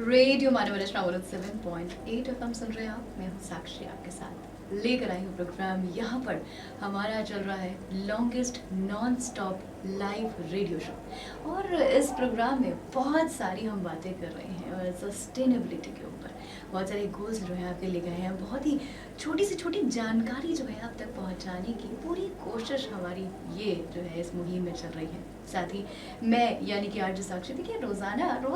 Radio मानव रचना 7.8 FM सुन रहे हैं आप। मैं हूँ साक्षी, आपके साथ लेकर आई हूँ प्रोग्राम। यहाँ पर हमारा चल रहा है longest non stop live radio show, और इस प्रोग्राम में बहुत सारी हम बातें कर रहे हैं और सस्टेनेबिलिटी के ऊपर बहुत सारे गोल्स जो है आपके लिए गए हैं। बहुत ही छोटी से छोटी जानकारी जो है आप तक पहुँचाने की पूरी कोशिश हमारी ये जो है इस मुहिम में चल रही है। साथ ही मैं यानी कि आरजे साक्षी, देखिए रोज़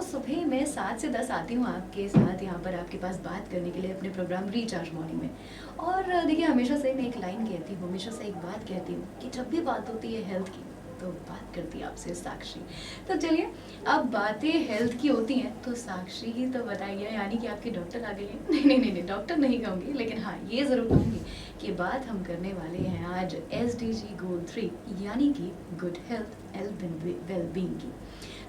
सुबह मैं 7 से 10 आती हूँ आपके साथ यहाँ पर आपके पास बात करने के लिए अपने प्रोग्राम रिचार्ज मॉर्निंग में। और देखिए हमेशा से मैं एक लाइन कहती हूँ, हमेशा से एक बात कहती हूँ कि जब भी बात होती है हेल्थ की तो बात करती है आपसे साक्षी। तो चलिए, अब बातें हेल्थ की होती हैं तो साक्षी ही तो बताइए, यानी कि आपके डॉक्टर आ गए हैं। नहीं, डॉक्टर नहीं कहूँगी, लेकिन हाँ ये ज़रूर कहूँगी कि बात हम करने वाले हैं आज SDG गोल 3 यानी कि good health and well being की।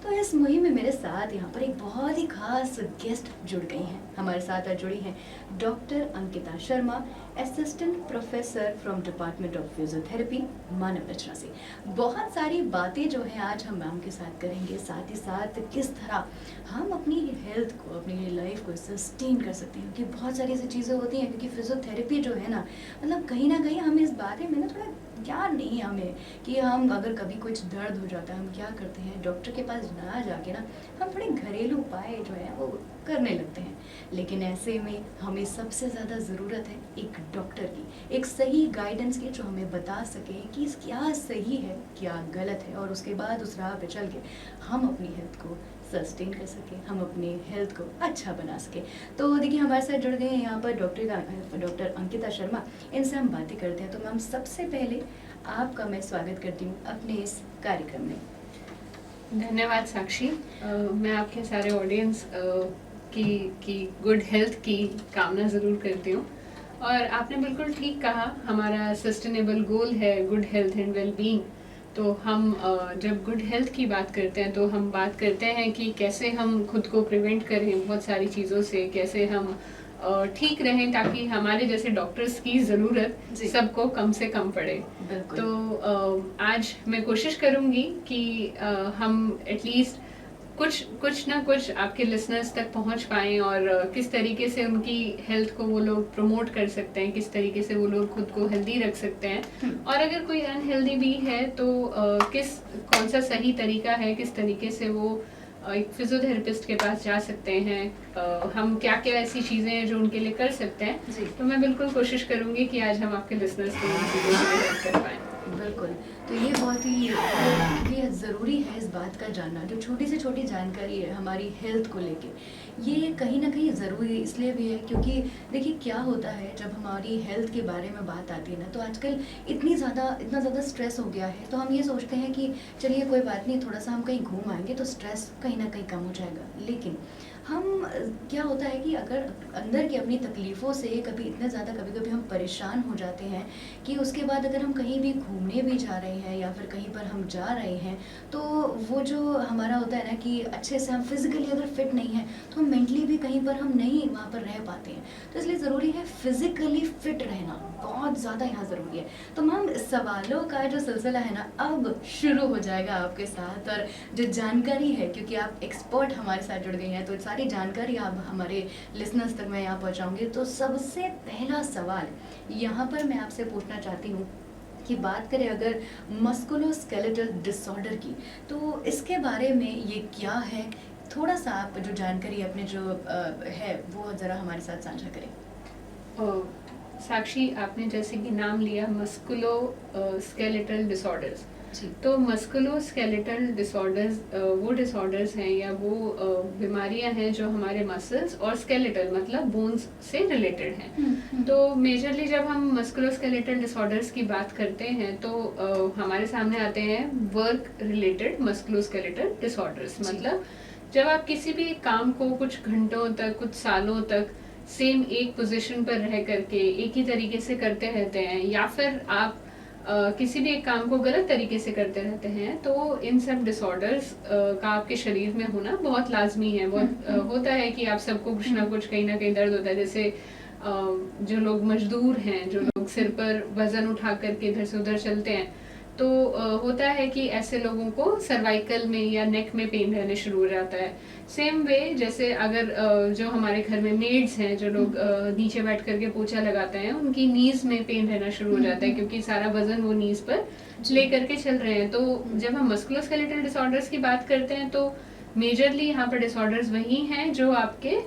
तो इस मुहिम में मेरे साथ यहाँ पर एक बहुत ही खास गेस्ट जुड़ गई हैं। हमारे साथ आज जुड़ी हैं doctor Ankita Sharma, assistant professor from department of physiotherapy, Manav Rachna से। बहुत सारी बातें जो है आज हम मैम के साथ करेंगे, साथ ही साथ किस तरह हम अपनी हेल्थ को, अपनी लाइफ को सस्टेन कर सकते हैं, क्योंकि बहुत सारी ऐसी चीज़ें होती हैं। क्योंकि फिजियोथेरेपी जो है ना, मतलब कहीं ना कहीं हमें इस बारे में ना थोड़ा ज्ञान नहीं है हमें, कि हम अगर कभी कुछ दर्द हो जाता है हम क्या करते हैं, डॉक्टर के पास ना जाके ना हम थोड़े घरेलू उपाय जो है वो करने लगते हैं। लेकिन ऐसे में हमें सबसे ज़्यादा ज़रूरत है एक डॉक्टर की, एक सही गाइडेंस की, जो हमें बता सके कि क्या सही है क्या गलत है, और उसके बाद उस राह पे चल के हम अपनी हेल्थ को सस्टेन कर सके, हम अपनी हेल्थ को अच्छा बना सके। तो देखिए हमारे साथ जुड़ गए हैं यहाँ पर डॉक्टर अंकिता शर्मा। इनसे हम बातें करते हैं। तो मैम, सबसे पहले आपका मैं स्वागत करती हूँ अपने इस कार्यक्रम में। धन्यवाद साक्षी। मैं आपके सारे ऑडियंस की गुड हेल्थ की कामना ज़रूर करती हूँ। और आपने बिल्कुल ठीक कहा, हमारा सस्टेनेबल गोल है good health and well being. तो हम जब गुड हेल्थ की बात करते हैं तो हम बात करते हैं कि कैसे हम खुद को प्रिवेंट करें बहुत सारी चीज़ों से, कैसे हम ठीक रहें ताकि हमारे जैसे डॉक्टर्स की ज़रूरत सबको कम से कम पड़े। तो आज मैं कोशिश करूँगी कि हम एटलीस्ट कुछ ना कुछ आपके लिसनर्स तक पहुंच पाएं, और किस तरीके से उनकी हेल्थ को वो लोग प्रमोट कर सकते हैं, किस तरीके से वो लोग खुद को हेल्दी रख सकते हैं। और अगर कोई अनहेल्दी भी है तो कौन सा सही तरीका है, किस तरीके से वो एक फिजियोथेरेपिस्ट के पास जा सकते हैं, हम क्या क्या ऐसी चीज़ें हैं जो उनके लिए कर सकते हैं। तो मैं बिल्कुल कोशिश करूँगी कि आज हम आपके लिसनर्स को इन चीज़ों में हेल्प कर पाएँ। बिल्कुल, तो ये बहुत ही ज़रूरी है इस बात का जानना, जो छोटी से छोटी जानकारी है हमारी हेल्थ को लेके, ये कहीं ना कहीं ज़रूरी इसलिए भी है क्योंकि देखिए क्या होता है जब हमारी हेल्थ के बारे में बात आती है ना, तो आजकल इतना ज़्यादा स्ट्रेस हो गया है। तो हम ये सोचते हैं कि चलिए कोई बात नहीं, थोड़ा सा हम कहीं घूम आएंगे तो स्ट्रेस कहीं ना कहीं कम हो जाएगा। लेकिन हम क्या होता है कि अगर अंदर की अपनी तकलीफ़ों से कभी इतने ज़्यादा कभी हम परेशान हो जाते हैं कि उसके बाद अगर हम कहीं भी घूमने भी जा रहे हैं या फिर कहीं पर हम जा रहे हैं, तो वो जो हमारा होता है ना कि अच्छे से हम फिज़िकली अगर फिट नहीं है तो हम मेंटली भी कहीं पर हम नहीं वहाँ पर रह पाते हैं। तो इसलिए ज़रूरी है फिज़िकली फिट रहना, बहुत ज़्यादा यहाँ ज़रूरी है। तो मैम, सवालों का जो सिलसिला है ना अब शुरू हो जाएगा आपके साथ, और जो जानकारी है, क्योंकि आप एक्सपर्ट हमारे साथ जुड़ गए हैं तो सारी जानकारी आप हमारे लिसनर्स तक मैं यहाँ पहुँचाऊँगी। तो सबसे पहला सवाल यहाँ पर मैं आपसे पूछना चाहती हूँ कि बात करें अगर मस्कुलोस्केलेटल डिसऑर्डर की, तो इसके बारे में ये क्या है, थोड़ा सा आप जो जानकारी अपने जो है वो ज़रा हमारे साथ साझा करें। साक्षी, आपने जैसे कि नाम लिया मस्कुलो स्केलेटल डिसऑर्डर्स, तो मस्कुलो स्केलेटल डिसऑर्डर्स वो डिसऑर्डर्स हैं या वो बीमारियां हैं जो हमारे मसल्स और स्केलेटल मतलब बोन्स से रिलेटेड हैं। तो मेजरली जब हम मस्कुलो स्केलेटल डिसऑर्डर्स की बात करते हैं तो हमारे सामने आते हैं वर्क रिलेटेड मस्कुलो स्केलेटल डिसऑर्डर्स। मतलब जब आप किसी भी काम को कुछ घंटों तक, कुछ सालों तक सेम एक पोजीशन पर रह करके एक ही तरीके से करते रहते हैं, या फिर आप किसी भी एक काम को गलत तरीके से करते रहते हैं, तो इन सब डिसऑर्डर्स का आपके शरीर में होना बहुत लाजमी है। बहुत होता है कि आप सबको कुछ ना कुछ कहीं ना कहीं दर्द होता है। जैसे जो लोग मजदूर हैं, जो लोग सिर पर वजन उठा करके इधर से उधर चलते हैं, तो होता है कि ऐसे लोगों को सर्वाइकल में या नेक में पेन रहने शुरू हो जाता है। सेम वे जैसे अगर जो हमारे घर में मेड्स हैं, जो लोग नीचे बैठ करके पोछा लगाते हैं, उनकी नीज में पेन रहना शुरू हो जाता है क्योंकि सारा वजन वो नीज पर ले करके चल रहे हैं। तो जब हम मस्कुलोस्केलेटल डिसऑर्डर्स की बात करते हैं तो मेजरली यहाँ पर डिसऑर्डर्स वही हैं जो आपके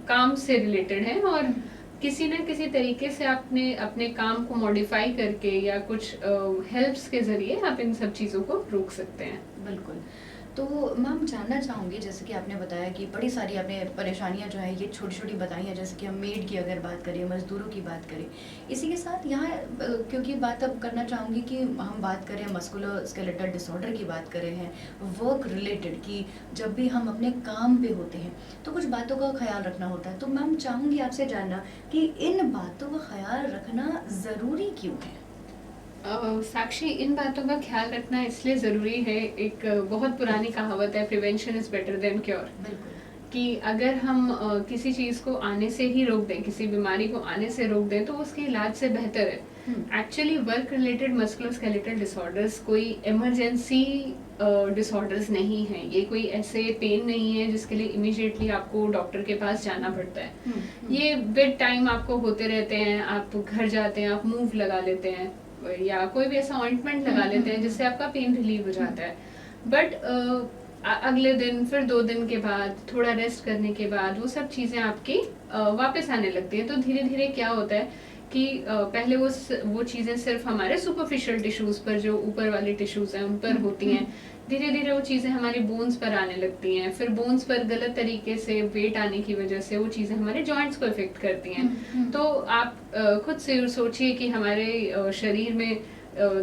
काम से रिलेटेड हैं, और किसी न किसी तरीके से आपने अपने काम को मॉडिफाई करके या कुछ हेल्प्स के जरिए आप इन सब चीज़ों को रोक सकते हैं। बिल्कुल। तो मैम जानना चाहूँगी, जैसे कि आपने बताया कि बड़ी सारी आपने परेशानियाँ जो है ये छोटी-छोटी बताई हैं, जैसे कि हम मेड की अगर बात करें, मज़दूरों की बात करें। इसी के साथ यहाँ क्योंकि बात अब करना चाहूँगी कि हम बात करें मस्कुलोस्केलेटल डिसऑर्डर की बात कर रहे हैं, वर्क रिलेटेड, कि जब भी हम अपने काम पे होते हैं तो कुछ बातों का ख़्याल रखना होता है। तो मैम चाहूँगी आपसे जानना कि इन बातों का ख़्याल रखना ज़रूरी क्यों है? साक्षी, इन बातों का ख्याल रखना इसलिए ज़रूरी है, एक बहुत पुरानी कहावत है, prevention is better than cure. बिल्कुल। कि अगर हम किसी चीज़ को आने से ही रोक दें, किसी बीमारी को आने से रोक दें, तो उसके इलाज से बेहतर है। Actually work related musculoskeletal disorders कोई इमरजेंसी डिसऑर्डर्स नहीं है। ये कोई ऐसे पेन नहीं है जिसके लिए इमीडिएटली आपको डॉक्टर के पास जाना पड़ता है। ये विद टाइम आपको होते रहते हैं, आप घर जाते हैं, आप मूव लगा लेते हैं या कोई भी ऐसा ऑइंटमेंट लगा लेते हैं जिससे आपका पेन रिलीव हो जाता है। बट अगले दिन, फिर 2 दिन के बाद, थोड़ा रेस्ट करने के बाद वो सब चीज़ें आपकी वापस आने लगती हैं। तो धीरे धीरे क्या होता है कि पहले वो चीज़ें सिर्फ हमारे सुपरफिशियल टिश्यूज़ पर, जो ऊपर वाले टिश्यूज़ हैं, उन पर होती हैं। धीरे धीरे वो चीज़ें हमारी बोन्स पर आने लगती हैं, फिर बोन्स पर गलत तरीके से वेट आने की वजह से वो चीज़ें हमारे जॉइंट्स को इफेक्ट करती हैं। तो आप खुद से सोचिए कि हमारे शरीर में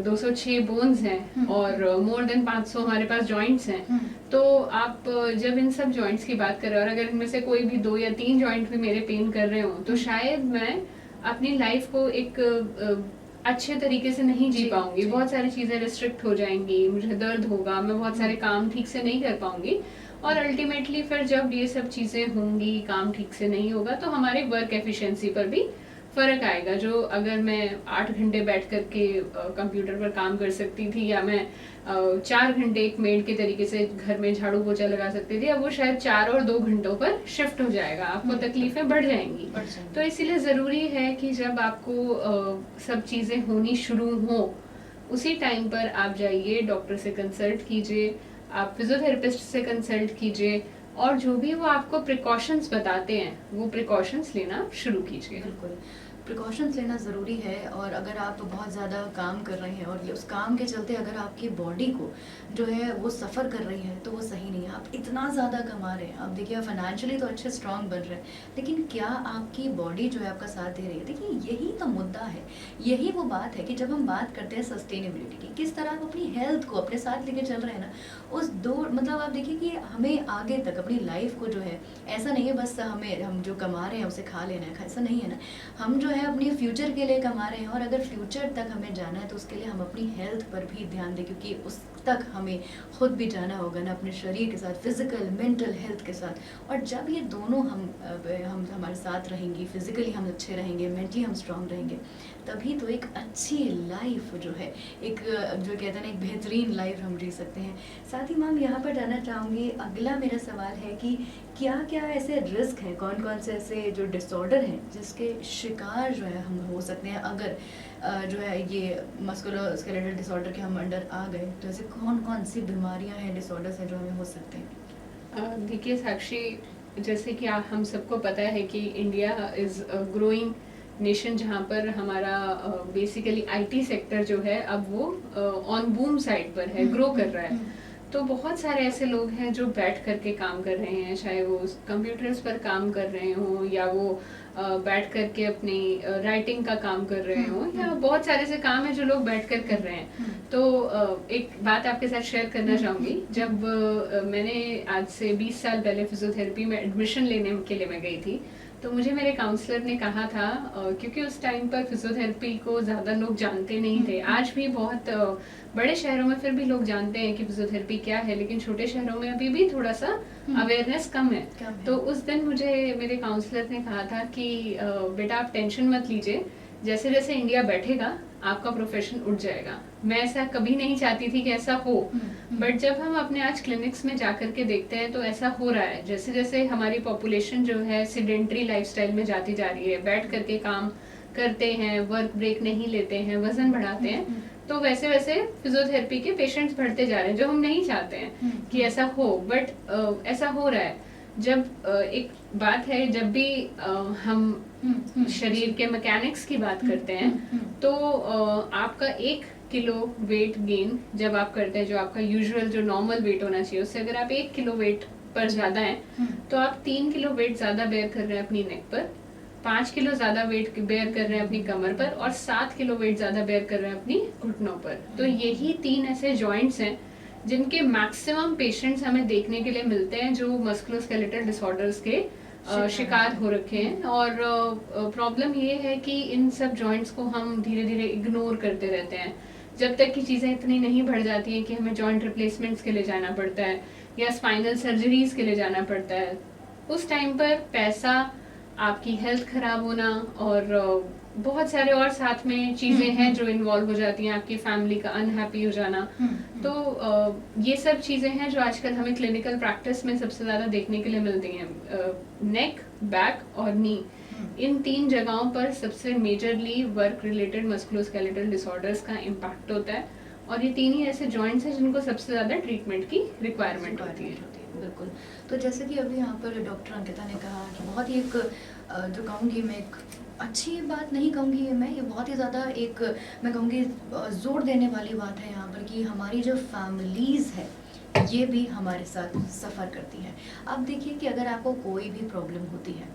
206 बोन्स हैं और मोर देन 500 हमारे पास जॉइंट्स हैं। तो आप जब इन सब जॉइंट्स की बात कर रहे हो, और अगर इनमें से कोई भी 2 या 3 जॉइंट भी मेरे पेन कर रहे हो, तो शायद मैं अपनी लाइफ को एक अच्छे तरीके से नहीं जी पाऊंगी। बहुत सारी चीज़ें रिस्ट्रिक्ट हो जाएंगी, मुझे दर्द होगा, मैं बहुत सारे काम ठीक से नहीं कर पाऊंगी, और अल्टीमेटली फिर जब ये सब चीज़ें होंगी, काम ठीक से नहीं होगा, तो हमारे वर्क एफिशिएंसी पर भी फ़र्क आएगा। जो अगर मैं 8 घंटे बैठ करके कंप्यूटर पर काम कर सकती थी, या मैं 4 घंटे एक मेड के तरीके से घर में झाड़ू पोछा लगा सकती थी, अब वो शायद 4 और 2 घंटों पर शिफ्ट हो जाएगा, आपको तकलीफें बढ़ जाएंगी। तो इसीलिए ज़रूरी है कि जब आपको सब चीज़ें होनी शुरू हो, उसी टाइम पर आप जाइए, डॉक्टर से कंसल्ट कीजिए, आप फिजियोथेरेपिस्ट से कंसल्ट कीजिए, और जो भी वो आपको प्रिकॉशंस बताते हैं वो प्रिकॉशंस लेना शुरू कीजिए। बिल्कुल, प्रिकॉशंस लेना ज़रूरी है। और अगर आप बहुत ज़्यादा काम कर रहे हैं और ये उस काम के चलते अगर आपकी बॉडी को जो है वो सफ़र कर रही है, तो वो सही नहीं है। आप इतना ज़्यादा कमा रहे हैं, आप देखिए फाइनेंशियली तो अच्छे स्ट्रांग बन रहे हैं, लेकिन क्या आपकी बॉडी जो है आपका साथ दे रही है? देखिए यही तो मुद्दा है, यही वो बात है कि जब हम बात करते हैं सस्टेनेबिलिटी की, किस तरह आप अपनी हेल्थ को अपने साथ लेके चल रहे हैं ना, उस मतलब आप देखिए कि हमें आगे तक अपनी लाइफ को जो है, ऐसा नहीं है बस हम जो कमा रहे हैं उसे खा लेना है, ऐसा नहीं है ना। हम जो है अपने फ्यूचर के लिए कमा रहे हैं, और अगर फ्यूचर तक हमें जाना है तो उसके लिए हम अपनी हेल्थ पर भी ध्यान दें, क्योंकि उस तक हमें खुद भी जाना होगा ना, अपने शरीर के साथ, फिजिकल मेंटल हेल्थ के साथ। और जब ये दोनों हम हमारे साथ रहेंगी, फिजिकली हम अच्छे रहेंगे, मेंटली हम स्ट्रांग रहेंगे, तभी तो एक अच्छी लाइफ जो है, एक जो कहते हैं ना, एक बेहतरीन लाइफ हम जी सकते हैं। साथ ही मैम यहाँ पर जानना चाहूँगी, अगला मेरा सवाल है कि क्या क्या ऐसे रिस्क हैं, कौन कौन से ऐसे जो डिसऑर्डर हैं जिसके शिकार जो है हम हो सकते हैं अगर जो है ये मस्कुलोस्केलेटल डिसऑर्डर के हम अंडर आ गए, तो ऐसे कौन कौन सी बीमारियां हैं, डिसऑर्डर्स हैं जो हमें हो सकते हैं? देखिए साक्षी, जैसे कि हम सबको पता है कि इंडिया इज़ ग्रोइंग नेशन, जहाँ पर हमारा बेसिकली आईटी सेक्टर जो है अब वो ऑन बूम साइड पर है, ग्रो कर रहा है। तो बहुत सारे ऐसे लोग हैं जो बैठ करके काम कर रहे हैं, चाहे वो कंप्यूटर्स पर काम कर रहे हों, या वो बैठ करके अपनी राइटिंग का काम कर रहे हों, या बहुत सारे ऐसे काम हैं जो लोग बैठ कर रहे हैं। तो एक बात आपके साथ शेयर करना चाहूँगी। जब मैंने आज से 20 साल पहले फिजियोथेरेपी में एडमिशन लेने के लिए मैं गई थी, तो मुझे मेरे काउंसलर ने कहा था, क्योंकि उस टाइम पर फिजियोथेरेपी को ज़्यादा लोग जानते नहीं थे, आज भी बहुत बड़े शहरों में फिर भी लोग जानते हैं कि फिजियोथेरेपी क्या है, लेकिन छोटे शहरों में अभी भी थोड़ा सा अवेयरनेस कम है। तो उस दिन मुझे मेरे काउंसलर ने कहा था कि बेटा आप टेंशन मत लीजिए, जैसे जैसे इंडिया बैठेगा आपका प्रोफेशन उठ जाएगा। मैं ऐसा कभी नहीं चाहती थी कि ऐसा हो, बट जब हम अपने आज क्लिनिक्स में जाकर के देखते हैं तो ऐसा हो रहा है। जैसे जैसे हमारी पॉपुलेशन जो है सिडेंट्री लाइफस्टाइल में जाती जा रही है, बैठ करके काम करते हैं, वर्क ब्रेक नहीं लेते हैं, वजन बढ़ाते हैं, तो वैसे वैसे फिजियोथेरेपी के पेशेंट्स बढ़ते जा रहे हैं, जो हम नहीं चाहते हैं कि ऐसा हो, बट ऐसा हो रहा है। जब एक बात है, जब भी हम शरीर के मैकेनिक्स की बात करते हैं तो आपका 1 किलो वेट गेन जब आप करते हैं, जो आपका यूजुअल जो नॉर्मल वेट होना चाहिए, उससे अगर आप 1 किलो वेट पर ज्यादा हैं तो आप 3 किलो वेट ज्यादा बेयर कर रहे हैं अपनी नेक पर, 5 किलो ज्यादा वेट बेयर कर रहे हैं अपनी कमर पर, और 7 किलो वेट ज्यादा बेयर कर रहे हैं अपनी घुटनों पर। तो यही 3 ऐसे जॉइंट्स हैं जिनके मैक्सिमम पेशेंट्स हमें देखने के लिए मिलते हैं जो मस्कुलोस्केलेटल डिसऑर्डर्स के शिकार हो रखे हैं। और प्रॉब्लम ये है कि इन सब जॉइंट्स को हम धीरे धीरे इग्नोर करते रहते हैं जब तक कि चीज़ें इतनी नहीं बढ़ जाती हैं कि हमें जॉइंट रिप्लेसमेंट्स के लिए जाना पड़ता है या स्पाइनल सर्जरीज के लिए जाना पड़ता है। उस टाइम पर पैसा, आपकी हेल्थ खराब होना और बहुत सारे और साथ में चीजें हैं जो इन्वॉल्व हो जाती हैं, आपकी फैमिली का अनहैप्पी हो जाना। तो ये सब चीजें हैं जो आजकल हमें क्लिनिकल प्रैक्टिस में सबसे ज्यादा देखने के लिए मिलती हैं। नेक, बैक और नी, इन 3 जगहों पर सबसे majorly work related musculoskeletal disorders का इम्पैक्ट होता है, और ये 3 ही ऐसे जॉइंट्स हैं जिनको सबसे ज्यादा ट्रीटमेंट की रिक्वायरमेंट होती है। बिल्कुल। तो जैसे कि अभी यहाँ पर डॉक्टर अंकिता ने कहा कि बहुत ही एक जो कहूँगी मैं एक अच्छी बात नहीं कहूँगी मैं, ये बहुत ही ज़्यादा एक मैं कहूँगी जोर देने वाली बात है यहाँ पर कि हमारी जो फैमिलीज़ है ये भी हमारे साथ सफ़र करती है। अब देखिए कि अगर आपको कोई भी प्रॉब्लम होती है,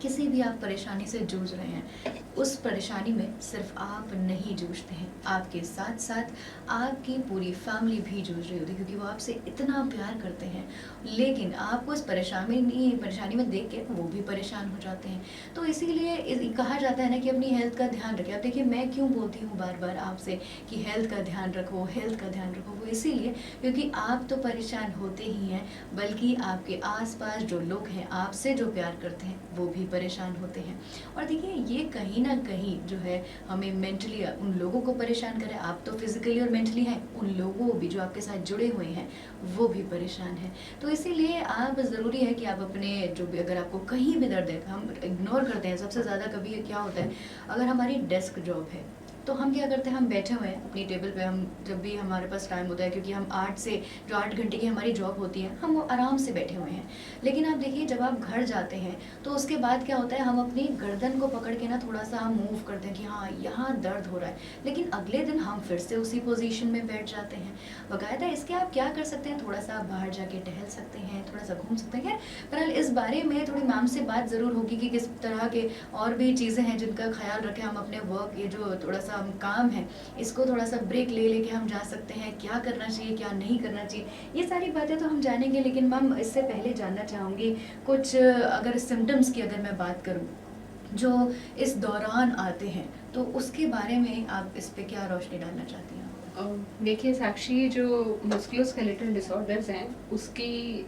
किसी भी आप परेशानी से जूझ रहे हैं, उस परेशानी में सिर्फ आप नहीं जूझते हैं, आपके साथ साथ आपकी पूरी फैमिली भी जूझ रही होती है, क्योंकि वो आपसे इतना प्यार करते हैं। लेकिन आपको इस परेशानी में देख के वो भी परेशान हो जाते हैं। तो इसीलिए कहा जाता है ना कि अपनी हेल्थ का ध्यान रखें। अब देखिए मैं क्यों बोलती हूँ बार बार आपसे कि हेल्थ का ध्यान रखो, हेल्थ का ध्यान रखो, वो इसीलिए क्योंकि आप तो परेशान होते ही हैं, बल्कि आपके आसपास जो लोग हैं, आपसे जो प्यार करते हैं, वो भी परेशान होते हैं। और देखिए ये कहीं ना कहीं जो है हमें मेंटली उन लोगों को परेशान करे। आप तो फिजिकली और मेंटली हैं, उन लोगों भी जो आपके साथ जुड़े हुए हैं वो भी परेशान हैं। तो इसीलिए आप ज़रूरी है कि आप अपने जो भी, अगर आपको कहीं भी दर्द है, हम इग्नोर करते हैं सबसे ज़्यादा। कभी क्या होता है, अगर हमारी डेस्क जॉब है तो हम क्या करते हैं, हम बैठे हुए हैं अपनी टेबल पे, हम जब भी हमारे पास टाइम होता है, क्योंकि हम 8 घंटे की हमारी जॉब होती है, हम आराम से बैठे हुए हैं। लेकिन आप देखिए जब आप घर जाते हैं तो उसके बाद क्या होता है, हम अपनी गर्दन को पकड़ के ना थोड़ा सा हम मूव करते हैं कि हाँ यहाँ दर्द हो रहा है, लेकिन अगले दिन हम फिर से उसी पोजीशन में बैठ जाते हैं। बाकायदा इसके आप क्या कर सकते हैं, थोड़ा सा बाहर जाके टहल सकते हैं, थोड़ा सा घूम सकते हैं। बहरहाल इस बारे में थोड़ी मैम से बात ज़रूर होगी कि किस तरह के और भी चीज़ें हैं जिनका ख्याल रखें हम अपने वर्क, ये जो थोड़ा सा काम है इसको थोड़ा सा ब्रेक ले लेके हम जा सकते हैं, क्या करना चाहिए क्या नहीं करना चाहिए, ये सारी बातें तो हम जानेंगे। लेकिन मैम इससे पहले जानना चाहूँगी कुछ अगर सिम्टम्स की अगर मैं बात करूँ जो इस दौरान आते हैं, तो उसके बारे में आप इस पे क्या रोशनी डालना चाहती हैं? देखिए साक्षी, जो मस्कुलोस्केलेटल डिसऑर्डर्स हैं उसकी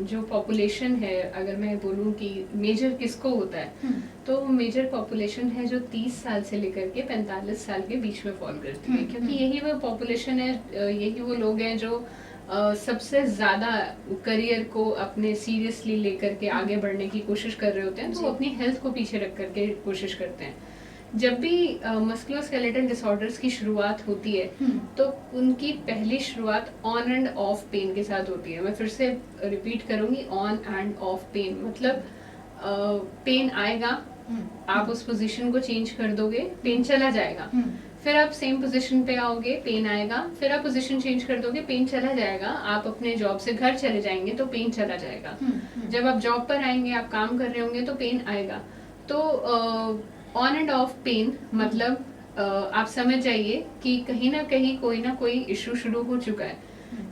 जो पॉपुलेशन है, अगर मैं बोलूँ कि मेजर किसको होता है, तो मेजर पॉपुलेशन है जो 30 साल से लेकर के 45 साल के बीच में फॉल करती है, क्योंकि यही वो पॉपुलेशन है, यही वो लोग हैं जो सबसे ज़्यादा करियर को अपने सीरियसली लेकर के आगे बढ़ने की कोशिश कर रहे होते हैं, तो वो अपनी हेल्थ को पीछे रख करके कोशिश करते हैं। जब भी मस्कुलोस्केलेटल डिसऑर्डर्स की शुरुआत होती है तो उनकी पहली शुरुआत ऑन एंड ऑफ पेन के साथ होती है। मैं फिर से रिपीट करूंगी, ऑन एंड ऑफ पेन, मतलब पेन आएगा, आप उस पोजीशन को चेंज कर दोगे, पेन चला जाएगा, फिर आप सेम पोजीशन पे आओगे, पेन आएगा, फिर आप पोजीशन चेंज कर दोगे, पेन चला जाएगा, आप अपने जॉब से घर चले जाएंगे तो पेन चला जाएगा, जब आप जॉब पर आएंगे, आप काम कर रहे होंगे तो पेन आएगा। तो ऑन एंड ऑफ पेन मतलब आप समझ जाइए कि कहीं ना कहीं कोई ना कोई इशू शुरू हो चुका है।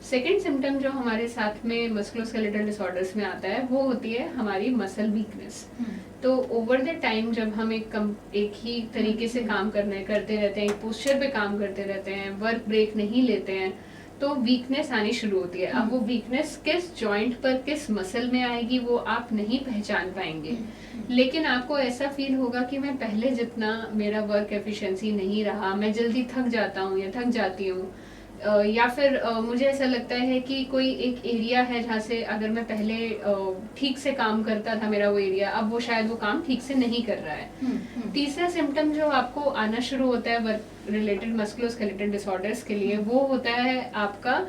सेकेंड सिम्टम जो हमारे साथ में मस्कुलोस्केलेटल डिसऑर्डर्स में आता है वो होती है हमारी मसल वीकनेस। तो ओवर द टाइम जब हम एक ही तरीके से काम करते रहते हैं, एक पोस्चर पे काम करते रहते हैं, वर्क ब्रेक नहीं लेते हैं, तो वीकनेस आनी शुरू होती है। अब वो वीकनेस किस जॉइंट पर, किस मसल में आएगी वो आप नहीं पहचान पाएंगे, लेकिन आपको ऐसा फील होगा कि मैं पहले जितना, मेरा वर्क एफिशिएंसी नहीं रहा, मैं जल्दी थक जाता हूँ या थक जाती हूँ, या फिर मुझे ऐसा लगता है कि कोई एक एरिया है जहाँ से अगर मैं पहले ठीक से काम करता था, मेरा वो एरिया, अब वो शायद वो काम ठीक से नहीं कर रहा है। तीसरा सिम्टम जो आपको आना शुरू होता है वर्क रिलेटेड मस्कुलोस्केलेटल डिसऑर्डर्स के लिए, वो होता है आपका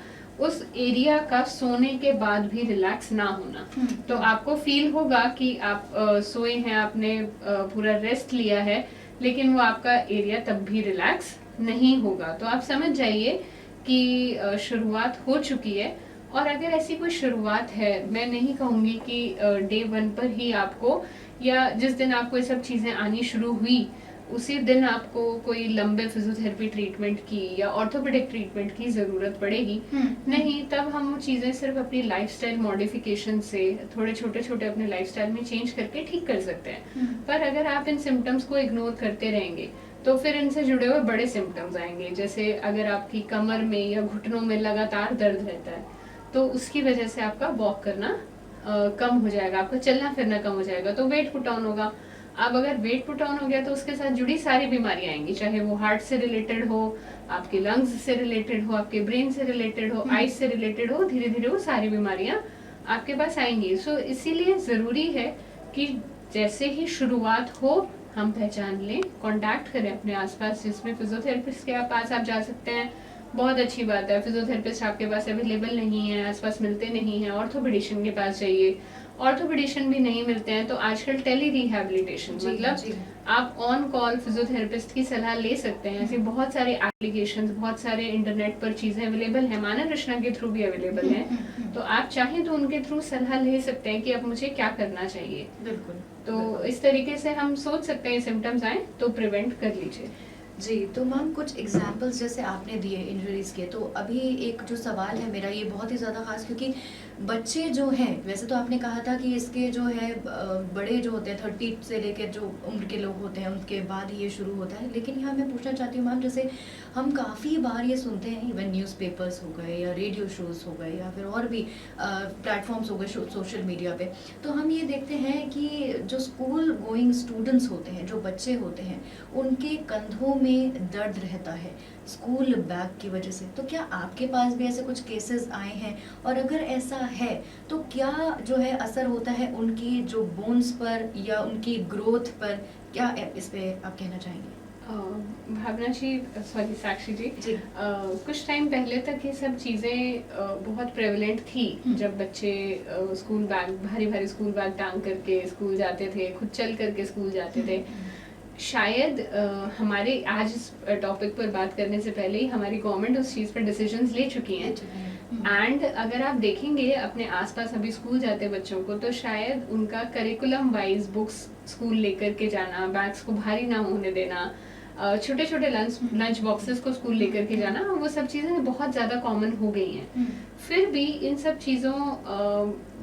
उस एरिया का सोने के बाद भी रिलैक्स ना होना। तो आपको फील होगा कि आप सोए हैं, आपने पूरा रेस्ट लिया है, लेकिन वो आपका एरिया तब भी रिलैक्स नहीं होगा। तो आप समझ जाइए कि शुरुआत हो चुकी है। और अगर ऐसी कोई शुरुआत है, मैं नहीं कहूँगी कि डे 1 पर ही आपको, या जिस दिन आपको ये सब चीज़ें आनी शुरू हुई उसी दिन आपको कोई लंबे फिजियोथेरेपी ट्रीटमेंट की या ऑर्थोपेडिक ट्रीटमेंट की ज़रूरत पड़ेगी। नहीं, तब हम वो चीज़ें सिर्फ अपनी लाइफस्टाइल मॉडिफिकेशन से, थोड़े छोटे छोटे अपने लाइफस्टाइल में चेंज करके ठीक कर सकते हैं। पर अगर आप इन सिम्टम्स को इग्नोर करते रहेंगे तो फिर इनसे जुड़े हुए बड़े सिम्टम्स आएंगे। जैसे अगर आपकी कमर में या घुटनों में लगातार दर्द रहता है तो उसकी वजह से आपका वॉक करना कम हो जाएगा, आपका चलना फिरना कम हो जाएगा, तो वेट पुट ऑन होगा। अब अगर वेट पुट ऑन हो गया तो उसके साथ जुड़ी सारी बीमारियां आएंगी, चाहे वो हार्ट से रिलेटेड हो, आपके लंग्स से रिलेटेड हो, आपके ब्रेन से रिलेटेड हो, आईज से रिलेटेड हो, धीरे धीरे वो सारी बीमारियां आपके पास आएंगी। सो इसीलिए ज़रूरी है कि जैसे ही शुरुआत हो हम पहचान लें, कांटेक्ट करें अपने आसपास, जिसमें फिजियोथेरेपिस्ट के पास आप जा सकते हैं। बहुत अच्छी बात है, फिजियोथेरेपिस्ट आपके पास अवेलेबल नहीं है, आसपास मिलते नहीं हैं, ऑर्थोपेडिशियन के पास जाइए। ऑर्थोपेडिशियन भी नहीं मिलते हैं तो आजकल टेली रिहैबिलिटेशन, मतलब आप ऑन कॉल फिजियोथेरेपिस्ट की सलाह ले सकते हैं। ऐसे बहुत सारे एप्लीकेशंस, बहुत सारे इंटरनेट पर चीज़ें अवेलेबल हैं, मानव रचना के थ्रू भी अवेलेबल हैं। तो आप चाहें तो उनके थ्रू सलाह ले सकते हैं कि अब मुझे क्या करना चाहिए। बिल्कुल। तो इस तरीके से हम सोच सकते हैं सिम्टम्स आए तो प्रिवेंट कर लीजिए। जी, तो मैम कुछ एग्जांपल्स जैसे आपने दिए इंजरीज के, तो अभी एक जो सवाल है मेरा ये बहुत ही ज़्यादा खास, क्योंकि बच्चे जो हैं, वैसे तो आपने कहा था कि इसके जो है बड़े जो होते हैं 30 से लेकर जो उम्र के लोग होते हैं उनके बाद ही ये शुरू होता है, लेकिन यहाँ मैं पूछना चाहती हूँ मैम, जैसे हम काफ़ी बार ये सुनते हैं, इवन न्यूज़पेपर्स हो गए या रेडियो शोज़ हो गए या फिर और भी प्लेटफॉर्म्स हो गए सोशल मीडिया पे, तो हम ये देखते हैं कि जो स्कूल गोइंग स्टूडेंट्स होते हैं, जो बच्चे होते हैं, उनके कंधों में दर्द रहता है स्कूल बैग की वजह से। तो क्या आपके पास भी ऐसे कुछ केसेस आए हैं, और अगर ऐसा है तो क्या जो है असर होता है उनकी जो बोन्स पर या उनकी ग्रोथ पर, क्या इस पे आप कहना चाहेंगे? भावना जी, सॉरी साक्षी जी, कुछ टाइम पहले तक ये सब चीज़ें बहुत प्रेवलेंट थी। जब बच्चे स्कूल बैग, भारी भारी स्कूल बैग टांग करके स्कूल जाते थे, खुद चल करके स्कूल जाते थे। शायद हमारे आज इस टॉपिक पर बात करने से पहले ही हमारी गवर्नमेंट उस चीज़ पर डिसीजंस ले चुकी हैं। एंड अगर आप देखेंगे अपने आसपास अभी स्कूल जाते बच्चों को, तो शायद उनका करिकुलम वाइज बुक्स स्कूल लेकर के जाना, बैग्स को भारी ना होने देना, छोटे छोटे लंच बॉक्सेस को स्कूल लेकर के जाना, वो सब चीज़ें बहुत ज़्यादा कॉमन हो गई हैं। फिर भी इन सब चीज़ों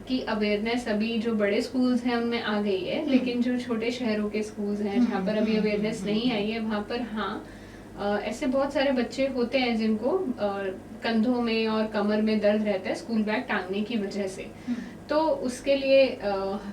की अवेयरनेस अभी जो बड़े स्कूल्स हैं उनमें आ गई है, लेकिन जो छोटे शहरों के स्कूल्स हैं जहाँ पर अभी अवेयरनेस नहीं आई है, वहाँ पर हाँ ऐसे बहुत सारे बच्चे होते हैं जिनको कंधों में और कमर में दर्द रहता है स्कूल बैग टांगने की वजह से। तो उसके लिए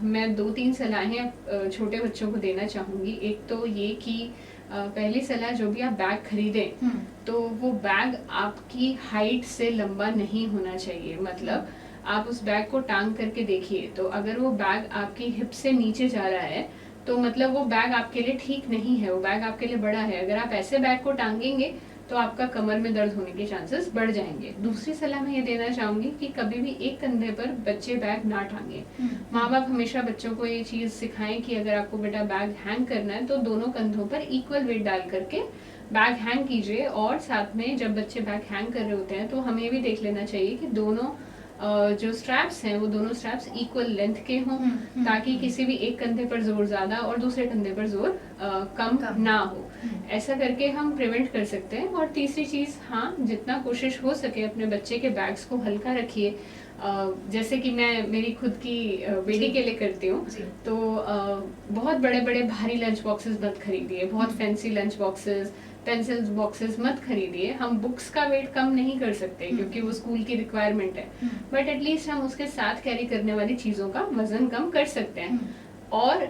मैं 2-3 सलाहें छोटे बच्चों को देना चाहूँगी। एक तो ये कि पहली सलाह, जो भी आप बैग खरीदें तो वो बैग आपकी हाइट से लंबा नहीं होना चाहिए। मतलब आप उस बैग को टांग करके देखिए, तो अगर वो बैग आपकी हिप से नीचे जा रहा है तो मतलब वो बैग आपके लिए ठीक नहीं है, वो बैग आपके लिए बड़ा है। अगर आप ऐसे बैग को टांगेंगे तो आपका कमर में दर्द होने के चांसेस बढ़ जाएंगे। दूसरी सलाह मैं ये देना चाहूँगी कि कभी भी एक कंधे पर बच्चे बैग ना टांगे। माँ बाप हमेशा बच्चों को ये चीज़ सिखाएं कि अगर आपको बेटा बैग हैंग करना है तो दोनों कंधों पर इक्वल वेट डाल करके बैग हैंग कीजिए। और साथ में जब बच्चे बैग हैंग कर रहे होते हैं तो हमें भी देख लेना चाहिए कि दोनों जो स्ट्रैप्स हैं वो दोनों स्ट्रैप्स इक्वल लेंथ के हों, ताकि किसी भी एक कंधे पर जोर ज़्यादा और दूसरे कंधे पर जोर कम ना हो। ऐसा करके हम प्रिवेंट कर सकते हैं। और तीसरी चीज़, हाँ, जितना कोशिश हो सके अपने बच्चे के बैग्स को हल्का रखिए। जैसे कि मैं मेरी खुद की बेटी के लिए करती हूँ, तो बहुत बड़े बड़े भारी लंच बॉक्सेस मत खरीदिए, बहुत fancy lunch boxes pencils boxes मत खरीदिए। हम बुक्स का वेट कम नहीं कर सकते क्योंकि वो स्कूल की रिक्वायरमेंट है, बट एटलीस्ट हम उसके साथ कैरी करने वाली चीज़ों का वजन कम कर सकते हैं। और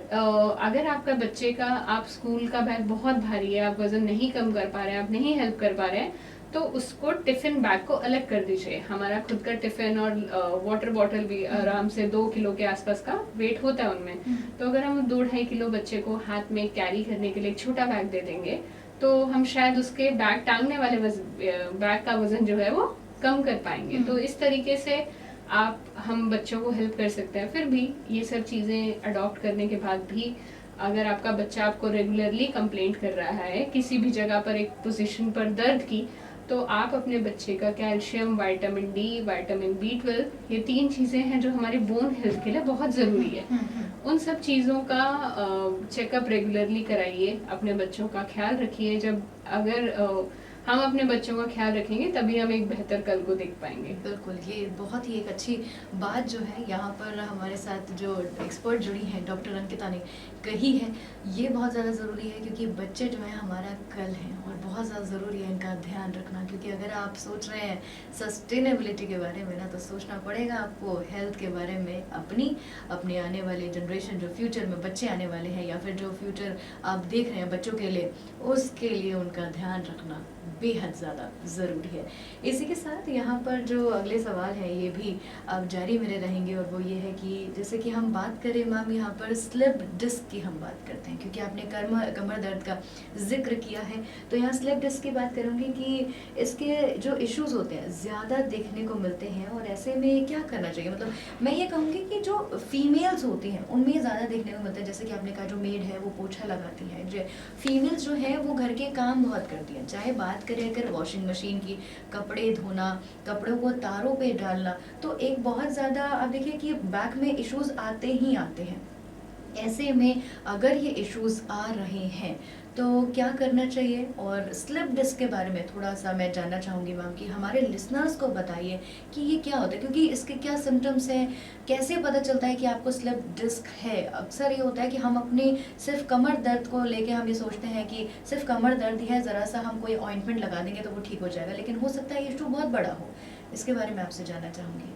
अगर आपका बच्चे का, आप स्कूल का बैग बहुत भारी है, आप वजन नहीं कम कर पा रहे हैं, आप नहीं हेल्प कर पा रहे हैं, तो उसको टिफिन बैग को अलग कर दीजिए। हमारा खुद का टिफिन और वाटर बॉटल भी आराम से 2 किलो के आसपास का वेट होता है उनमें। तो अगर हम 2-2.5 किलो बच्चे को हाथ में कैरी करने के लिए एक छोटा बैग दे देंगे, तो हम शायद उसके बैग टांगने वाले बैग का वजन जो है वो कम कर पाएंगे। तो इस तरीके से हम बच्चों को हेल्प कर सकते हैं। फिर भी ये सब चीज़ें अडॉप्ट करने के बाद भी अगर आपका बच्चा आपको रेगुलरली कंप्लेंट कर रहा है किसी भी जगह पर एक पोजीशन पर दर्द की, तो आप अपने बच्चे का calcium, vitamin D, vitamin B12, ये 3 चीज़ें हैं जो हमारे बोन हेल्थ के लिए बहुत ज़रूरी है। उन सब चीज़ों का चेकअप रेगुलरली कराइए, अपने बच्चों का ख्याल रखिए। जब अगर हम अपने बच्चों का ख्याल रखेंगे तभी हम एक बेहतर कल को देख पाएंगे। बिल्कुल, ये बहुत ही एक अच्छी बात जो है यहाँ पर हमारे साथ जो एक्सपर्ट जुड़ी हैं डॉक्टर अंकिता ने कही है, ये बहुत ज़्यादा ज़रूरी है क्योंकि बच्चे जो है हमारा कल हैं और बहुत ज़्यादा ज़रूरी है इनका ध्यान रखना। क्योंकि अगर आप सोच रहे हैं सस्टेनेबिलिटी के बारे में ना, तो सोचना पड़ेगा आपको हेल्थ के बारे में, अपने आने वाले जनरेशन, जो फ्यूचर में बच्चे आने वाले हैं या फिर जो फ्यूचर आप देख रहे हैं बच्चों के लिए, उसके लिए उनका ध्यान रखना बेहद ज़्यादा ज़रूरी है। इसी के साथ यहाँ पर जो अगले सवाल है ये भी अब जारी मेरे रहेंगे, और वो ये है कि जैसे कि हम बात करें मैम यहाँ पर स्लिप डिस्क की हम बात करते हैं, क्योंकि आपने कमर दर्द का जिक्र किया है, तो यहाँ स्लिप डिस्क की बात करूँगी कि इसके जो इश्यूज होते हैं ज़्यादा देखने को मिलते हैं, और ऐसे में क्या करना चाहिए। मतलब मैं ये कहूँगी कि जो फीमेल्स होती हैं उनमें ज़्यादा देखने को मिलता है। जैसे कि आपने कहा जो मेड है वो पोछा लगाती है, जो फीमेल्स जो है वो घर के काम बहुत करती हैं, चाहे बात करें अगर वॉशिंग मशीन की, कपड़े धोना, कपड़ों को तारों पे डालना, तो एक बहुत ज़्यादा आप देखिए कि बैक में इश्यूज आते ही आते हैं। ऐसे में अगर ये इश्यूज आ रहे हैं तो क्या करना चाहिए, और स्लिप डिस्क के बारे में थोड़ा सा मैं जानना चाहूँगी मैम कि हमारे लिसनर्स को बताइए कि ये क्या होता है, क्योंकि इसके क्या सिम्टम्स हैं, कैसे पता चलता है कि आपको स्लिप डिस्क है। अक्सर ये होता है कि हम अपनी सिर्फ कमर दर्द को लेके हम ये सोचते हैं कि सिर्फ कमर दर्द ही है, ज़रा सा हम कोई ऑइंटमेंट लगा देंगे तो वो ठीक हो जाएगा, लेकिन हो सकता है ये इशू बहुत बड़ा हो। इसके बारे में आपसे जानना चाहूँगी।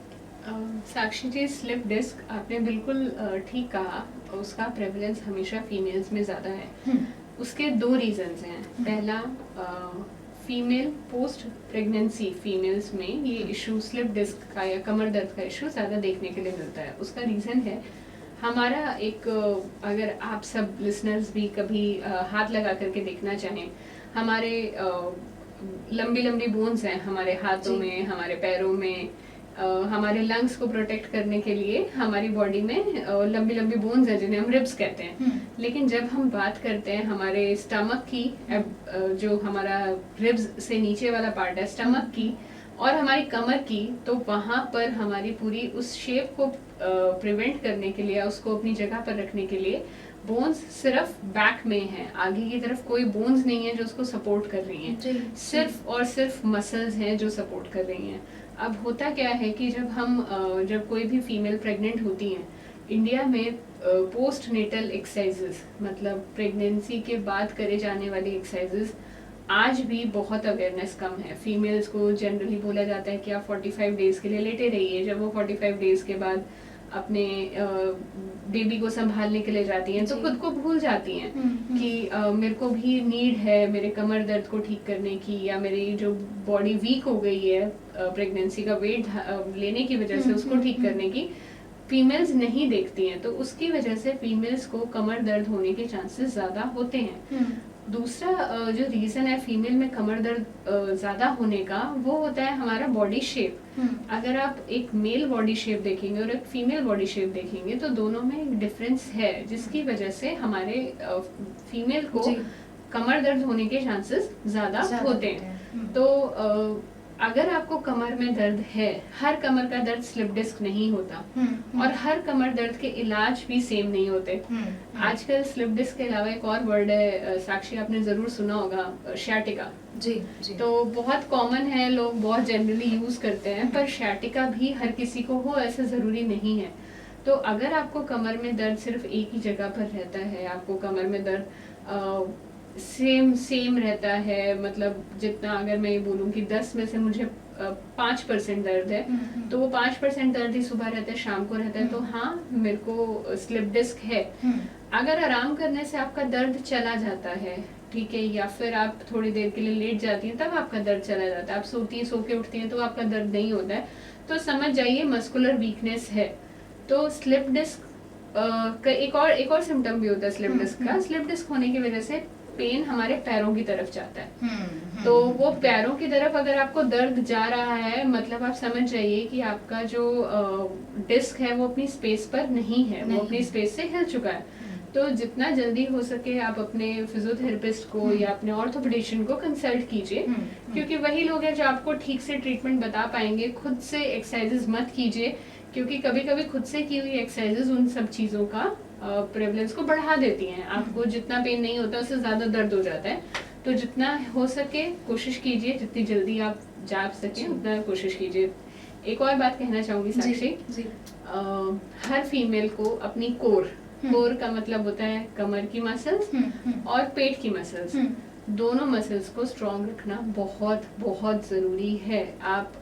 साक्षी जी, स्लिप डिस्क आपने बिल्कुल ठीक कहा, उसका प्रेवलेंस हमेशा फीमेल्स में ज़्यादा है। उसके 2 रीजंस हैं। पहला, फीमेल पोस्ट प्रेगनेंसी फीमेल्स में ये इशू स्लिप डिस्क का या कमर दर्द का इशू ज़्यादा देखने के लिए मिलता है। उसका रीज़न है हमारा एक, अगर आप सब लिसनर्स भी कभी हाथ लगा करके देखना चाहें, हमारे लंबी लंबी बोन्स हैं हमारे हाथों में, हमारे पैरों में, हमारे लंग्स को प्रोटेक्ट करने के लिए हमारी बॉडी में लंबी लंबी बोन्स हैं जिन्हें हम रिब्स कहते हैं। लेकिन जब हम बात करते हैं हमारे स्टमक की, जो हमारा रिब्स से नीचे वाला पार्ट है स्टमक की, और हमारी कमर की, तो वहाँ पर हमारी पूरी उस शेप को प्रिवेंट करने के लिए, उसको अपनी जगह पर रखने के लिए बोन्स सिर्फ बैक में हैं। आगे की तरफ कोई बोन्स नहीं है जो उसको सपोर्ट कर रही हैं, सिर्फ और सिर्फ मसल्स हैं जो सपोर्ट कर रही हैं। अब होता क्या है कि जब कोई भी फीमेल प्रेग्नेंट होती हैं, इंडिया में पोस्ट नेटल एक्सरसाइजेस, मतलब प्रेगनेंसी के बाद करे जाने वाली एक्सरसाइजेस, आज भी बहुत अवेयरनेस कम है। फीमेल्स को जनरली बोला जाता है कि आप 45 डेज के लिए लेटे रहिए। जब वो 45 डेज के बाद अपने बेबी को संभालने के लिए जाती हैं तो खुद को भूल जाती हैं कि मेरे को भी नीड है मेरे कमर दर्द को ठीक करने की, या मेरी जो बॉडी वीक हो गई है प्रेगनेंसी का वेट लेने की वजह से उसको ठीक करने की, फीमेल्स नहीं देखती हैं। तो उसकी वजह से फीमेल्स को कमर दर्द होने के चांसेस ज़्यादा होते हैं। दूसरा जो रीज़न है फीमेल में कमर दर्द ज़्यादा होने का, वो होता है हमारा बॉडी शेप। अगर आप एक मेल बॉडी शेप देखेंगे और एक फीमेल बॉडी शेप देखेंगे तो दोनों में एक डिफरेंस है, जिसकी वजह से हमारे फीमेल को कमर दर्द होने के चांसेस ज़्यादा होते हैं। तो अगर आपको कमर में दर्द है, हर कमर का दर्द स्लिप डिस्क नहीं होता, और हर कमर दर्द के इलाज भी सेम नहीं होते। आजकल स्लिप डिस्क के अलावा एक और वर्ड है, साक्षी आपने जरूर सुना होगा, शैटिका। जी। तो बहुत कॉमन है, लोग बहुत जनरली यूज करते हैं, पर शैटिका भी हर किसी को हो ऐसा जरूरी नहीं है। तो अगर आपको कमर में दर्द सिर्फ एक ही जगह पर रहता है, आपको कमर में दर्द सेम रहता है, मतलब जितना अगर मैं ये बोलूँ कि 10 में से मुझे 5% दर्द है, तो वो 5% दर्द ही सुबह रहता है, शाम को रहता है, तो हाँ मेरे को स्लिप डिस्क है। अगर आराम करने से आपका दर्द चला जाता है, ठीक है, या फिर आप थोड़ी देर के लिए लेट जाती हैं तब आपका दर्द चला जाता है, आप सोती हैं, सो के उठती हैं तो आपका दर्द नहीं होता है, तो समझ जाइए मस्कुलर वीकनेस है। तो स्लिप डिस्क का एक और सिम्टम भी होता है स्लिप डिस्क का। स्लिप डिस्क होने की वजह से पेन हमारे पैरों की तरफ जाता है। तो वो पैरों की तरफ अगर आपको दर्द जा रहा है, मतलब आप समझ जाइए कि आपका जो डिस्क है वो अपनी स्पेस पर नहीं है, वो अपनी स्पेस से हिल चुका है। तो जितना जल्दी हो सके आप अपने फिजियोथेरेपिस्ट को या अपने ऑर्थोपेडिशियन को कंसल्ट कीजिए, क्योंकि वही लोग हैं जो आपको ठीक से ट्रीटमेंट बता पाएंगे। खुद से एक्सरसाइजेस मत कीजिए, क्योंकि कभी कभी खुद से की हुई एक्सरसाइजेस उन सब चीज़ों का प्रेवलेंस को बढ़ा देती हैं। आपको जितना पेन नहीं होता उससे ज़्यादा दर्द हो जाता है। तो जितना हो सके कोशिश कीजिए, जितनी जल्दी आप जा सकें उतना कोशिश कीजिए। एक और बात कहना चाहूँगी साक्षी, हर फीमेल को अपनी कोर का मतलब होता है कमर की मसल्स और पेट की मसल्स, दोनों मसल्स को स्ट्रॉन्ग रखना बहुत बहुत ज़रूरी है। आप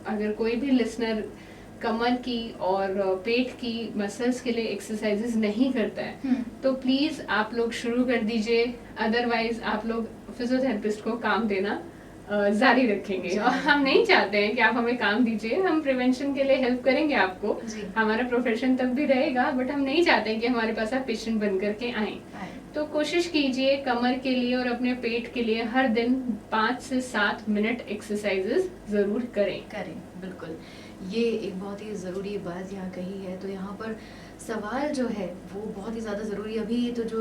अगर कोई भी लिसनर कमर की और पेट की मसल्स के लिए एक्सरसाइजेस नहीं करता है तो प्लीज़ आप लोग शुरू कर दीजिए, अदरवाइज आप लोग फिजियोथेरेपिस्ट को काम देना जारी रखेंगे। और हम नहीं चाहते हैं कि आप हमें काम दीजिए, हम प्रिवेंशन के लिए हेल्प करेंगे आपको, हमारा प्रोफेशन तब भी रहेगा, बट हम नहीं चाहते हैं कि हमारे पास आप पेशेंट बन करके आएँ। तो कोशिश कीजिए कमर के लिए और अपने पेट के लिए हर दिन 5 से 7 मिनट एक्सरसाइजेस ज़रूर करें। बिल्कुल, ये एक बहुत ही ज़रूरी बात यहाँ कही है। तो यहाँ पर सवाल जो है वो बहुत ही ज़्यादा ज़रूरी है। अभी तो जो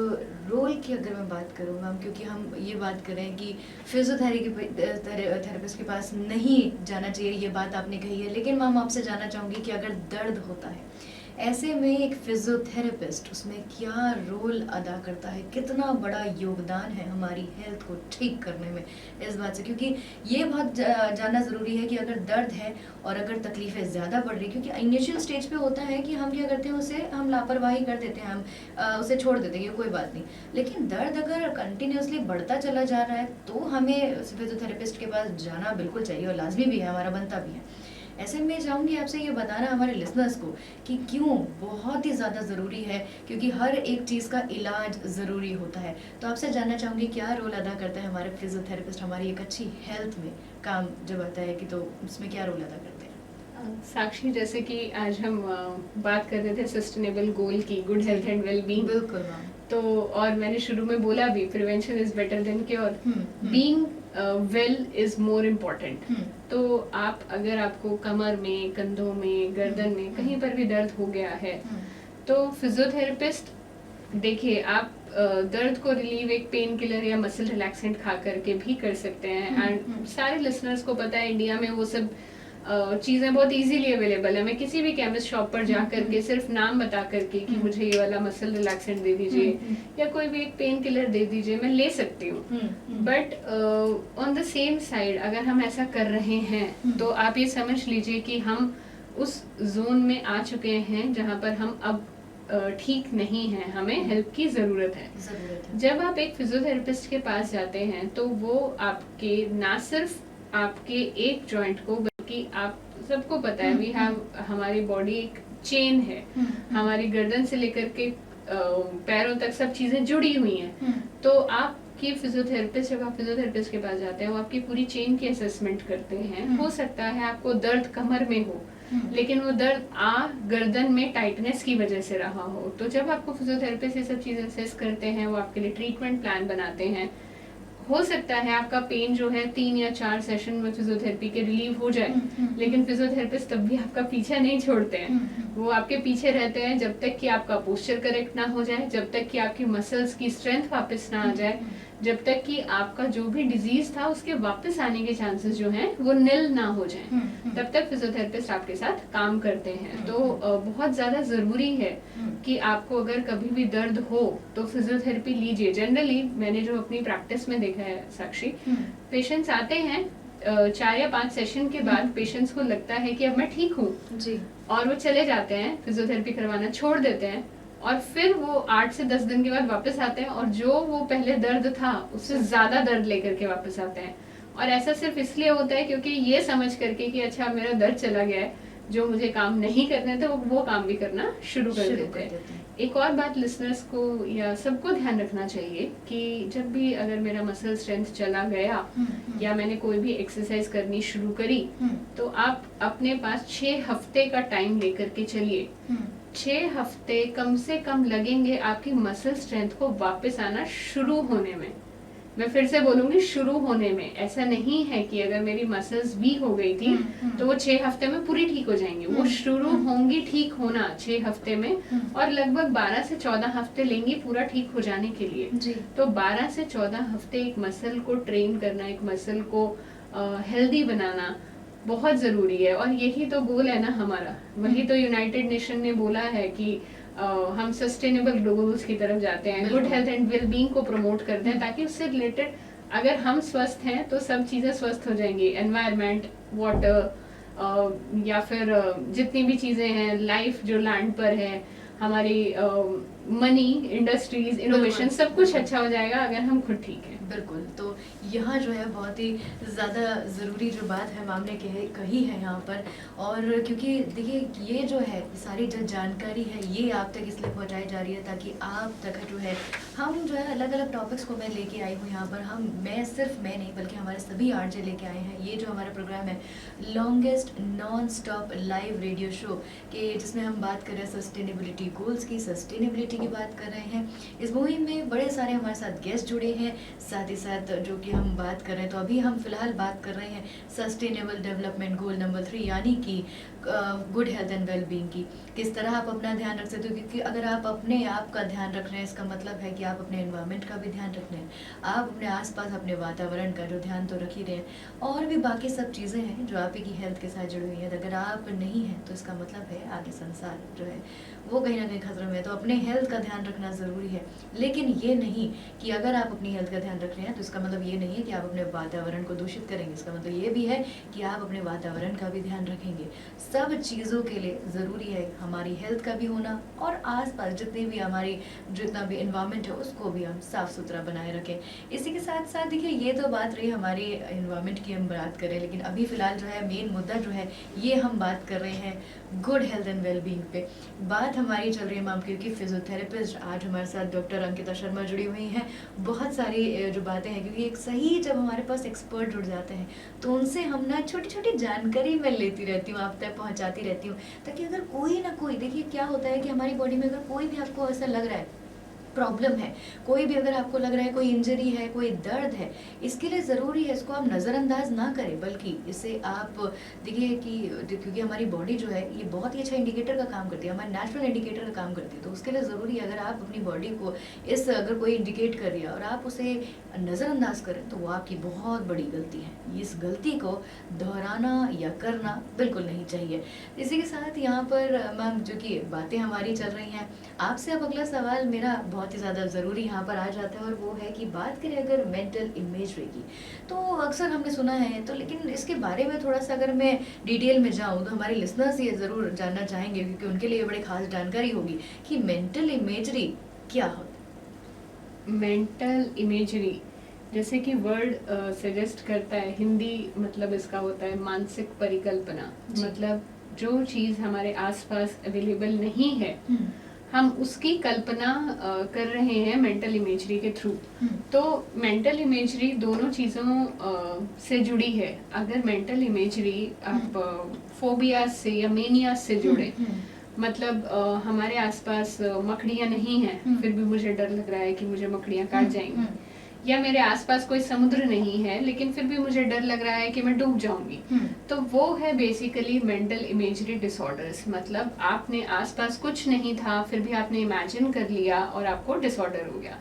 रोल की अगर मैं बात करूँ मैम, क्योंकि हम ये बात कर रहे हैं कि फिजियोथेरेपिस्ट के पास नहीं जाना चाहिए, ये बात आपने कही है, लेकिन मैम आपसे जानना चाहूँगी कि अगर दर्द होता है ऐसे में एक फिजियोथेरेपिस्ट उसमें क्या रोल अदा करता है, कितना बड़ा योगदान है हमारी हेल्थ को ठीक करने में, इस बात से, क्योंकि ये बहुत जानना ज़रूरी है कि अगर दर्द है और अगर तकलीफ़ें ज़्यादा बढ़ रही, क्योंकि इनिशियल स्टेज पे होता है कि हम क्या करते हैं, उसे हम लापरवाही कर देते हैं, हम उसे छोड़ देते हैं कि कोई बात नहीं, लेकिन दर्द अगर कंटिन्यूसली बढ़ता चला जा रहा है तो हमें फिजियोथेरेपिस्ट के पास जाना बिल्कुल चाहिए और लाजमी भी है, हमारा बनता भी है। ऐसे में चाहूँगी आपसे ये बताना हमारे लिसनर्स को कि क्यों बहुत ही ज़्यादा ज़रूरी है, क्योंकि हर एक चीज़ का इलाज ज़रूरी होता है। तो आपसे जानना चाहूँगी क्या रोल अदा करता है हमारे फिजियोथेरेपिस्ट हमारी एक अच्छी हेल्थ में, काम जब आता है कि तो उसमें क्या रोल अदा करते हैं? साक्षी, जैसे कि आज हम बात कर रहे थे सस्टेनेबल गोल की, good health and well being. बिल्कुल मैम। तो और मैंने शुरू में बोला भी, prevention is better than cure, being well is more important. तो आप अगर आपको कमर में, कंधों में, गर्दन में कहीं पर भी दर्द हो गया है तो फिजियोथेरेपिस्ट, देखिए आप दर्द को रिलीव एक पेन किलर या मसल रिलैक्सेंट खा करके भी कर सकते हैं। एंड सारे लिसनर्स को पता है इंडिया में वो सब चीज़ें बहुत इजीली अवेलेबल है। मैं किसी भी केमिस्ट शॉप पर जा करके सिर्फ नाम बता करके कि मुझे ये वाला मसल रिलैक्सेंट दे दीजिए या कोई भी एक पेन किलर दे दीजिए, मैं ले सकती हूँ। But on the same side अगर हम ऐसा कर रहे हैं तो आप ये समझ लीजिए कि हम उस जोन में आ चुके हैं जहाँ पर हम अब ठीक नहीं है, हमें हेल्प की ज़रूरत है। जब आप एक फिजियोथेरेपिस्ट के पास जाते हैं तो वो आपके ना सिर्फ आपके एक जॉइंट को, बल्कि आप सबको पता है वी हैव, हमारी बॉडी एक चेन है, हमारी गर्दन से लेकर के पैरों तक सब चीज़ें जुड़ी हुई हैं। तो आपकी फिजियोथेरेपिस्ट, जब आप फिजियोथेरेपिस्ट के पास जाते हैं वो आपकी पूरी चेन की असेसमेंट करते हैं। हो सकता है आपको दर्द कमर में हो लेकिन वो दर्द गर्दन में टाइटनेस की वजह से रहा हो। तो जब आपको फिजियोथेरेपिस्ट ये सब चीज़ें असेस करते हैं, वो आपके लिए ट्रीटमेंट प्लान बनाते हैं। हो सकता है आपका पेन जो है 3 या 4 सेशन में फिजियोथेरेपी के रिलीव हो जाए, लेकिन फिजियोथेरेपिस्ट तब भी आपका पीछा नहीं छोड़ते हैं। वो आपके पीछे रहते हैं जब तक कि आपका पोस्चर करेक्ट ना हो जाए, जब तक कि आपकी मसल्स की स्ट्रेंथ वापस ना आ जाए, जब तक कि आपका जो भी डिजीज था उसके वापस आने के चांसेस जो हैं वो निल ना हो जाएं, तब तक फिजियोथेरेपिस्ट आपके साथ काम करते हैं। तो बहुत ज़्यादा ज़रूरी है कि आपको अगर कभी भी दर्द हो तो फिजियोथेरेपी लीजिए। जनरली मैंने जो अपनी प्रैक्टिस में देखा है साक्षी, पेशेंट्स आते हैं 4 या 5 सेशन के बाद पेशेंट्स को लगता है कि अब मैं ठीक हूँ जी, और वो चले जाते हैं, फिजियोथेरेपी करवाना छोड़ देते हैं। और फिर वो 8 से 10 दिन के बाद वापस आते हैं और जो वो पहले दर्द था उससे ज्यादा दर्द लेकर के वापस आते हैं। और ऐसा सिर्फ इसलिए होता है क्योंकि ये समझ करके कि अच्छा मेरा दर्द चला गया है, जो मुझे काम नहीं करने थे वो काम भी करना शुरू कर देते हैं। एक और बात लिसनर्स को या सबको ध्यान रखना चाहिए कि जब भी अगर मेरा मसल स्ट्रेंथ चला गया या मैंने कोई भी एक्सरसाइज करनी शुरू करी, तो आप अपने पास 6 हफ्ते का टाइम लेकर के चलिए। 6 हफ्ते कम से कम लगेंगे आपकी मसल स्ट्रेंथ को वापस आना शुरू होने में। मैं फिर से बोलूंगी, शुरू होने में। ऐसा नहीं है कि अगर मेरी मसल्स वीक हो गई थी तो वो 6 हफ्ते में पूरी ठीक हो जाएंगी। वो शुरू होंगी ठीक होना 6 हफ्ते में, और लगभग 12 से 14 हफ्ते लेंगी पूरा ठीक हो जाने के लिए जी। तो 12 से 14 हफ्ते एक मसल को ट्रेन करना, एक मसल को हेल्दी बनाना बहुत जरूरी है। और यही तो गोल है ना हमारा। वही तो यूनाइटेड नेशन ने बोला है कि हम सस्टेनेबल गोल्स की तरफ जाते हैं, good health and well being को प्रमोट करते हैं, ताकि उससे रिलेटेड अगर हम स्वस्थ हैं तो सब चीजें स्वस्थ हो जाएंगी। एनवायरनमेंट, वाटर, या फिर जितनी भी चीजें हैं, लाइफ जो लैंड पर है, हमारी मनी, इंडस्ट्रीज, इनोवेशन, सब कुछ अच्छा हो जाएगा अगर हम खुद ठीक हैं। बिल्कुल। तो यहाँ जो है बहुत ही ज़्यादा ज़रूरी जो बात है मैम ने कही है यहाँ पर। और क्योंकि देखिए ये जो है सारी जो जानकारी है ये आप तक इसलिए पहुँचाई जा रही है ताकि आप तक जो है हम जो है अलग अलग टॉपिक्स को मैं लेके आई हूँ यहाँ पर। मैं नहीं बल्कि हमारे सभी आरजे लेके आए हैं। ये जो हमारा प्रोग्राम है longest non stop live radio show के, जिसमें हम बात कर रहे हैं सस्टेनेबिलिटी गोल्स की, सस्टेनेबिलिटी की बात कर रहे हैं। इस मुहिम में बड़े सारे हमारे साथ गेस्ट जुड़े हैं, साथ ही साथ जो कि हम बात कर रहे हैं। तो अभी हम फिलहाल बात कर रहे हैं सस्टेनेबल डेवलपमेंट गोल नंबर 3 यानी कि good health and well being की। किस तरह आप अपना ध्यान रख सकते हो, क्योंकि अगर आप अपने आप का ध्यान रख रहे हैं इसका मतलब है कि आप अपने एनवायरनमेंट का भी ध्यान रख रहे हैं, आप अपने आसपास अपने वातावरण का जो ध्यान तो रख ही रहे हैं। और भी बाकी सब चीज़ें हैं जो आपकी हेल्थ के साथ जुड़ी हुई हैं। अगर आप नहीं हैं तो इसका मतलब है आगे संसार जो है वो कहीं ना कहीं खतरे में है। तो अपने हेल्थ का ध्यान रखना ज़रूरी है, लेकिन ये नहीं कि अगर आप अपनी हेल्थ का ध्यान रख रहे हैं तो इसका मतलब ये नहीं है कि आप अपने वातावरण को दूषित करेंगे। इसका मतलब ये भी है कि आप अपने वातावरण का भी ध्यान रखेंगे। सब चीज़ों के लिए ज़रूरी है हमारी हेल्थ का भी होना, और आसपास जितना भी एनवायरनमेंट है उसको भी हम साफ़ सुथरा बनाए रखें। इसी के साथ साथ देखिए ये तो बात रही हमारी एनवायरनमेंट की हम बात करें, लेकिन अभी फ़िलहाल जो है मेन मुद्दा जो है ये हम बात कर रहे हैं good health and well being पे। बात हमारी चल रही है मैम, क्योंकि फिजियोथेरेपिस्ट आज हमारे साथ डॉक्टर अंकिता शर्मा जुड़ी हुई हैं। बहुत सारी जो बातें हैं, क्योंकि एक सही जब हमारे पास एक्सपर्ट जुड़ जाते हैं तो उनसे हम ना छोटी छोटी जानकारी मैं लेती रहती हूँ, आप तक पहुँचाती रहती हूँ, ताकि अगर कोई ना कोई, देखिए क्या होता है कि हमारी बॉडी में अगर कोई भी आपको ऐसा लग रहा है प्रॉब्लम है, कोई भी अगर आपको लग रहा है कोई इंजरी है, कोई दर्द है, इसके लिए ज़रूरी है इसको आप नज़रअंदाज ना करें, बल्कि इसे आप देखिए कि क्योंकि हमारी बॉडी जो है ये बहुत ही अच्छा इंडिकेटर का काम करती है, हमारे नेचुरल इंडिकेटर का काम करती है। तो उसके लिए ज़रूरी है अगर आप अपनी बॉडी को अगर कोई इंडिकेट कर रही है और आप उसे नज़रअंदाज करें तो वो आपकी बहुत बड़ी गलती है। इस गलती को दोहराना या करना बिल्कुल नहीं चाहिए। इसी के साथ यहाँ पर मैम जो कि बातें हमारी चल रही हैं, आपसे अब अगला सवाल मेरा बहुत ही ज़्यादा ज़रूरी यहाँ पर आ जाता है, और वो है कि बात करें अगर मेंटल इमेजरी की, तो अक्सर हमने सुना है, तो लेकिन इसके बारे में थोड़ा सा अगर मैं डिटेल में जाऊँ तो हमारे लिसनर्स ये ज़रूर जानना चाहेंगे, क्योंकि उनके लिए बड़ी खास जानकारी होगी कि मेंटल इमेजरी क्या होता है। मेंटल इमेजरी जैसे कि वर्ड सजेस्ट करता है, हिंदी मतलब इसका होता है मानसिक परिकल्पना। मतलब जो चीज़ हमारे आसपास अवेलेबल नहीं है हम उसकी कल्पना कर रहे हैं मेंटल इमेजरी के थ्रू। तो मेंटल इमेजरी दोनों चीज़ों से जुड़ी है। अगर मेंटल इमेजरी आप फोबिया से या मेनिया से जुड़े, मतलब हमारे आसपास मकड़ियाँ नहीं हैं फिर भी मुझे डर लग रहा है कि मुझे मकड़ियाँ काट जाएंगी, या मेरे आसपास कोई समुद्र नहीं है लेकिन फिर भी मुझे डर लग रहा है कि मैं डूब जाऊंगी, तो वो है बेसिकली मेंटल इमेजरी डिसऑर्डर्स। मतलब आपने आसपास कुछ नहीं था फिर भी आपने इमेजिन कर लिया और आपको डिसऑर्डर हो गया।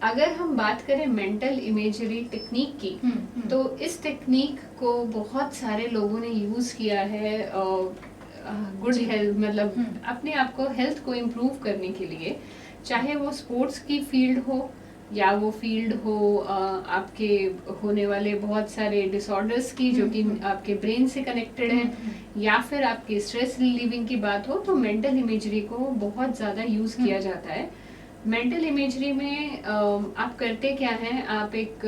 अगर हम बात करें मेंटल इमेजरी टेक्निक की, तो इस टेक्निक को बहुत सारे लोगों ने यूज़ किया है गुड हेल्थ, मतलब अपने आप को हेल्थ को इम्प्रूव करने के लिए, चाहे वो स्पोर्ट्स की फील्ड हो या वो फील्ड हो आपके होने वाले बहुत सारे डिसऑर्डर्स की जो कि आपके ब्रेन से कनेक्टेड हैं, या फिर आपके स्ट्रेस रिलीविंग की बात हो, तो मेंटल इमेजरी को बहुत ज़्यादा यूज़ किया जाता है। मेंटल इमेजरी में आप करते क्या हैं, आप एक